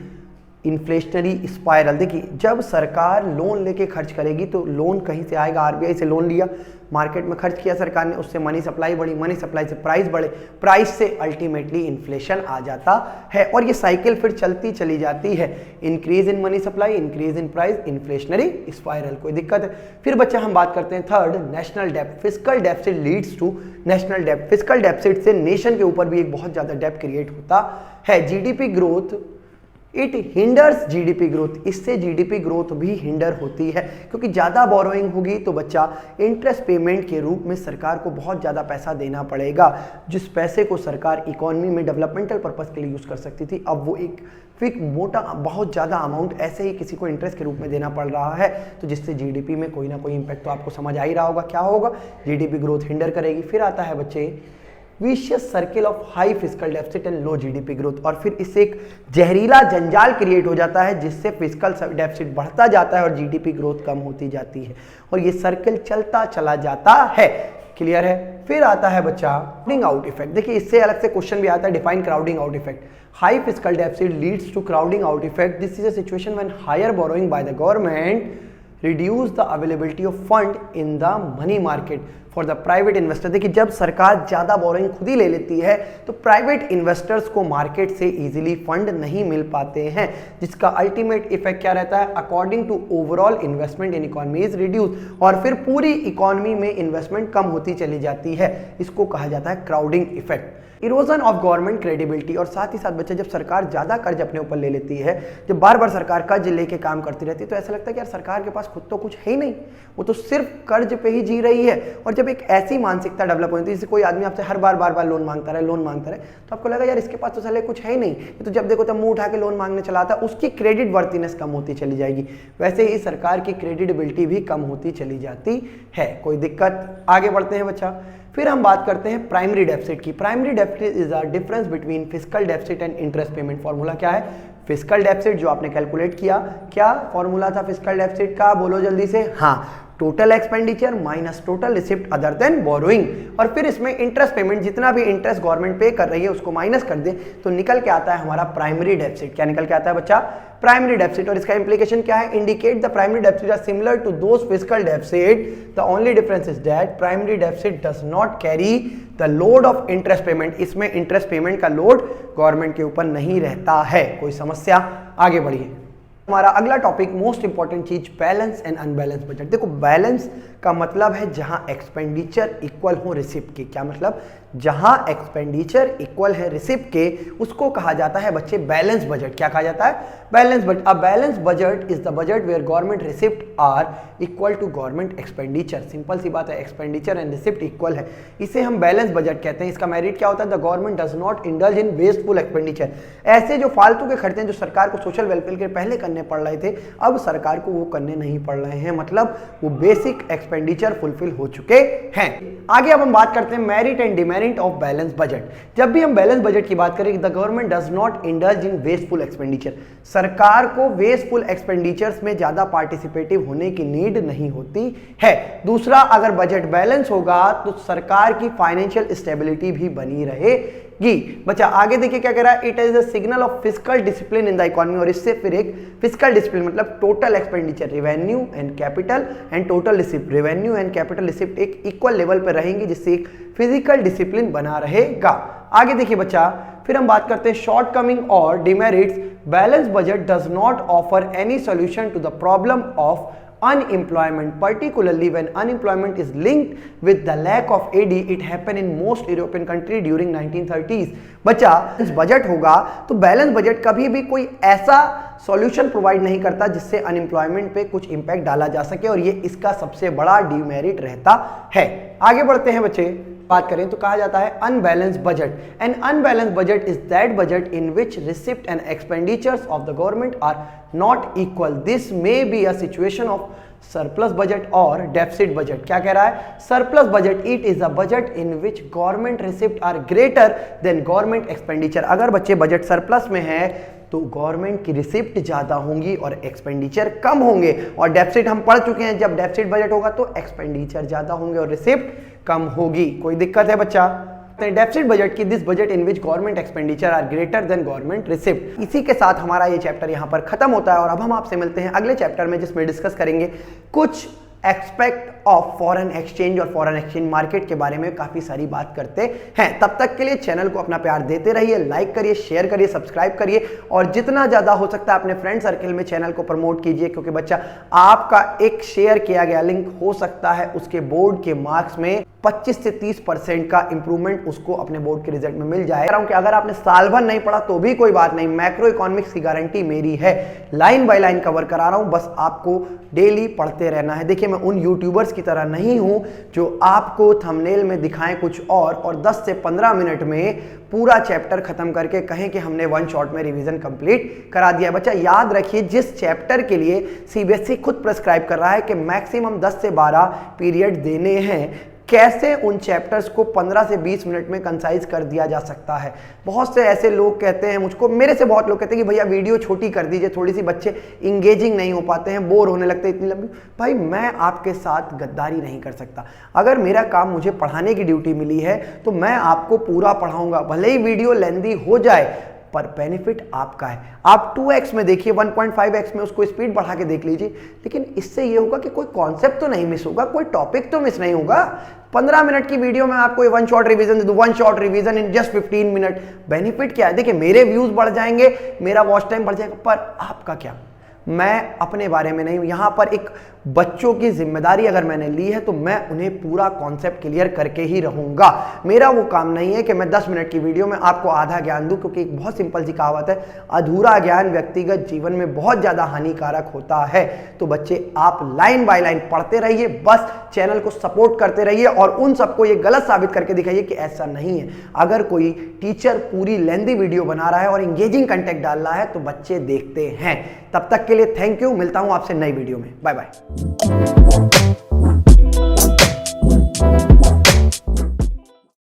inflationary spiral. देखिए जब सरकार लोन लेके खर्च करेगी तो लोन कहीं से आएगा, आरबीआई से लोन लिया, मार्केट में खर्च किया सरकार ने, उससे मनी सप्लाई बढ़ी, मनी सप्लाई से प्राइस बढ़े, प्राइस से अल्टीमेटली इन्फ्लेशन आ जाता है। और ये साइकिल फिर चलती चली जाती है, increase in money supply, increase in price, inflationary spiral. कोई दिक्कत है? फिर बच्चा हम बात करते हैं थर्ड, नेशनल डेब्ट। Fiscal deficit leads to national डेब्ट। फिस्कल डेफिसिट से नेशन के ऊपर भी एक बहुत ज्यादा डेब्ट क्रिएट होता है। GDP growth, it hinders GDP growth. इससे जीडीपी ग्रोथ भी हिंडर होती है, क्योंकि ज़्यादा बोरोइंग होगी तो बच्चा इंटरेस्ट पेमेंट के रूप में सरकार को बहुत ज़्यादा पैसा देना पड़ेगा। जिस पैसे को सरकार इकोनॉमी में डेवलपमेंटल पर्पज़ के लिए यूज़ कर सकती थी, अब वो एक फिक मोटा बहुत ज़्यादा अमाउंट ऐसे ही किसी को इंटरेस्ट के रूप में देना पड़ रहा है, तो जिससे जीडीपी में कोई ना कोई इंपैक्ट तो आपको समझ आ ही रहा होगा। क्या होगा? जीडीपी ग्रोथ हिंडर करेगी। फिर आता है बच्चे vicious circle of high fiscal deficit and low GDP growth. और फिर इससे एक जहरीला जंजाल क्रिएट हो जाता है जिससे फिस्कल डेफिसिट बढ़ता जाता है और जीडीपी ग्रोथ कम होती जाती है, और ये सर्किल चलता चला जाता है। क्लियर है? फिर आता है बच्चा क्राउडिंग आउट इफेक्ट। देखिए इससे अलग से क्वेश्चन भी आता है, define crowding out effect. High fiscal deficit leads to crowding out effect. This is a situation when higher borrowing by the government reduce the availability of fund in the money market for the private investor। देखिए जब सरकार ज़्यादा borrowing खुद ही ले लेती है तो private investors को मार्केट से इजीली फंड नहीं मिल पाते हैं, जिसका अल्टीमेट इफेक्ट क्या रहता है? According to overall investment in economy is reduce, और फिर पूरी इकोनॉमी में इन्वेस्टमेंट कम होती चली जाती है। इसको कहा जाता है crowding effect. Erosion of government credibility. और साथ ही साथ बच्चे जब सरकार ज़्यादा कर्ज अपने ऊपर ले लेती है, जब बार बार सरकार कर्ज लेके काम करती रहती है तो ऐसा लगता है कि यार सरकार के पास खुद तो कुछ है ही नहीं, वो तो सिर्फ कर्ज पे ही जी रही है। और जब एक ऐसी मानसिकता डेवलप होती है, जैसे कोई आदमी आपसे हर बार लोन मांगता रहे तो आपको लगा यार इसके पास तो चले कुछ है ही नहीं, तो जब देखो तब मुंह उठा के लोन मांगने चला आता, उसकी क्रेडिट वर्थिनेस कम होती चली जाएगी। वैसे ही सरकार की क्रेडिटेबिलिटी भी कम होती चली जाती है। कोई दिक्कत? आगे बढ़ते हैं बच्चा। फिर हम बात करते हैं प्राइमरी डेफिसिट की। Primary deficit is the difference between fiscal deficit and interest payment. Formula क्या है? फिस्कल डेफिसिट जो आपने कैलकुलेट किया, क्या फॉर्मूला था फिस्कल डेफिसिट का? बोलो जल्दी से। हाँ, total expenditure minus total receipt other than borrowing. और फिर इसमें इंटरेस्ट पेमेंट, जितना भी इंटरेस्ट गवर्नमेंट पे कर रही है उसको माइनस कर दे तो निकल के आता है हमारा प्राइमरी डेफिसिट। क्या निकल के आता है बच्चा? Primary deficit. और इसका इंप्लीकेशन क्या है? Indicate the primary deficit are similar to those fiscal deficit, the only difference is that primary deficit does not carry the load of interest payment. इसमें इंटरेस्ट पेमेंट का लोड गवर्नमेंट के ऊपर नहीं रहता है। कोई समस्या? आगे बढ़िए। हमारा अगला टॉपिक मोस्ट इंपॉर्टेंट चीज, बैलेंस एंड अनबैलेंस बजट। देखो, बैलेंस का मतलब है जहां एक्सपेंडिचर इक्वल हो रिसिप्ट के। क्या मतलब? जहां एक्सपेंडिचर इक्वल है रिसिप्ट के उसको कहा जाता है बच्चे बैलेंस बजट। क्या कहा जाता है? Balance budget. A balance budget is the budget where government receipt are equal to government expenditure. Simple सी बात है, एक्सपेंडिचर एंड रिसिप्ट इक्वल है, इसे हम बैलेंस बजट कहते हैं। इसका मेरिट क्या होता है? The government does not indulge in wasteful expenditure. ऐसे जो फालतू के खर्चे जो सरकार को सोशल वेलफेयर के पहले करने पड़ रहे थे, अब सरकार को वो करने नहीं पड़ रहे हैं, मतलब वो बेसिक एक्सपेंडिचर फुलफिल हो चुके हैं। आगे अब हम बात करते हैं merit and demerit of balance budget. जब भी हम बैलेंस बजट की बात करें, the government does not indulge in wasteful expenditure. सरकार को वेस्टफुल एक्सपेंडिचर्स में ज्यादा पार्टिसिपेटिव होने की नीड नहीं होती है। दूसरा, अगर बजट बैलेंस होगा तो सरकार की फाइनेंशियल स्टेबिलिटी भी बनी रहेगी। बच्चा आगे देखिए क्या कह रहा है? It is a signal of fiscal discipline in the economy. और इससे फिर एक फिस्कल डिसिप्लिन मतलब total expenditure, revenue and capital and total receipt, revenue and capital receipt एक इक्वल लेवल पर रहेंगी, जिससे एक फिजिकल डिसिप्लिन बना रहेगा। आगे देखिए बच्चा, फिर हम बात करते हैं शॉर्ट कमिंग और demerits. Balance budget does not offer any solution to the problem of unemployment, particularly when unemployment is linked with the lack of AD. It happened in most European country during 1930s. बच्चा, budget होगा तो balance budget कभी भी कोई ऐसा solution provide नहीं करता जिससे अनएम्प्लॉयमेंट पे कुछ इंपैक्ट डाला जा सके, और ये इसका सबसे बड़ा डिमेरिट रहता है। आगे बढ़ते हैं बच्चे, बात करें तो कहा जाता है unbalance budget. An unbalance budget is that budget in which receipt and expenditures of the government are not equal. This may be a situation of surplus budget और डेफिसिट बजट। क्या कह रहा है? Surplus budget, it is a budget in which government receipt are greater than government expenditure. अगर बच्चे budget surplus में है तो गवर्नमेंट की रिसिप्ट ज्यादा होंगी और एक्सपेंडिचर कम होंगे। और डेफिसिट हम पढ़ चुके हैं, जब डेफिसिट बजट होगा तो एक्सपेंडिचर ज्यादा होंगे और रिसिप्ट कम होगी। कोई दिक्कत है बच्चा? डेफिसिट बजट की this budget in which government expenditure are greater than government receipt. इसी के साथ हमारा ये चैप्टर यहाँ पर खत्म होता है और अब हम आपसे मिलते हैं अगले चैप्टर में, जिसमें डिस्कस करेंगे कुछ एक्सपेक्ट ऑफ फॉरेन एक्सचेंज और फॉरेन एक्सचेंज मार्केट के बारे में काफी सारी बात करते हैं। तब तक के लिए चैनल को अपना प्यार देते रहिए, लाइक करिए, शेयर करिए, सब्सक्राइब करिए और जितना ज्यादा हो सकता है अपने फ्रेंड सर्कल में चैनल को प्रमोट कीजिए, क्योंकि बच्चा आपका एक शेयर किया गया लिंक हो सकता है उसके बोर्ड के मार्क्स में 25 से 30% का इंप्रूवमेंट उसको अपने बोर्ड के रिजल्ट में मिल जाए। कि अगर आपने साल भर नहीं पढ़ा तो भी कोई बात नहीं, मैक्रो इकोनॉमिक्स की गारंटी मेरी है, लाइन बाय लाइन कवर करा रहा हूं, बस आपको डेली पढ़ते रहना है। देखिए, मैं उन यूट्यूबर्स की तरह नहीं हूं जो आपको थंबनेल में दिखाएं कुछ और 10 से 15 मिनट में पूरा चैप्टर खत्म करके कहें कि हमने वन शॉट में रिवीजन कंप्लीट करा दिया। बच्चा याद रखिए, जिस चैप्टर के लिए सीबीएसई खुद प्रेस्क्राइब कर रहा है कि मैक्सिमम 10 से 12 पीरियड देने हैं, कैसे उन चैप्टर्स को 15 से 20 मिनट में कंसाइज कर दिया जा सकता है। बहुत से ऐसे लोग कहते हैं मुझको, मेरे से बहुत लोग कहते हैं कि भैया वीडियो छोटी कर दीजिए, थोड़ी सी बच्चे इंगेजिंग नहीं हो पाते हैं, बोर होने लगते हैं इतनी लंबी। भाई, मैं आपके साथ गद्दारी नहीं कर सकता। अगर मेरा काम मुझे पढ़ाने की ड्यूटी मिली है तो मैं आपको पूरा पढ़ाऊंगा, भले ही वीडियो लेंदी हो जाए, पर बेनिफिट आपका है। आप 2x में देखिए, 1.5x में उसको स्पीड बढ़ा के देख लीजिए, लेकिन इससे ये होगा कि कोई कॉन्सेप्ट तो नहीं मिस होगा, कोई टॉपिक तो मिस नहीं होगा। 15 मिनट की वीडियो में आपको ये वन शॉट रिवीजन दे दूं, one shot revision in just 15 minute. Benefit क्या है? देखिए, मेरे व्यूज बढ़ जाएंगे, मेरा वॉच टाइम बढ़ जाएगा, पर आपका क्या? मैं अपने बारे में नहीं, यहां पर एक बच्चों की जिम्मेदारी अगर मैंने ली है तो मैं उन्हें पूरा कॉन्सेप्ट क्लियर करके ही रहूंगा। मेरा वो काम नहीं है कि मैं 10 मिनट की वीडियो में आपको आधा ज्ञान दूं, क्योंकि एक बहुत सिंपल सी कहावत है, अधूरा ज्ञान व्यक्तिगत जीवन में बहुत ज्यादा हानिकारक होता है। तो बच्चे, आप लाइन बाय लाइन पढ़ते रहिए, बस चैनल को सपोर्ट करते रहिए और उन सबको ये गलत साबित करके दिखाइए कि ऐसा नहीं है। अगर कोई टीचर पूरी लेंदी वीडियो बना रहा है और इंगेजिंग कंटेंट डाल रहा है तो बच्चे देखते हैं। तब तक के लिए थैंक यू, मिलता हूं आपसे नई वीडियो में, बाय बाय।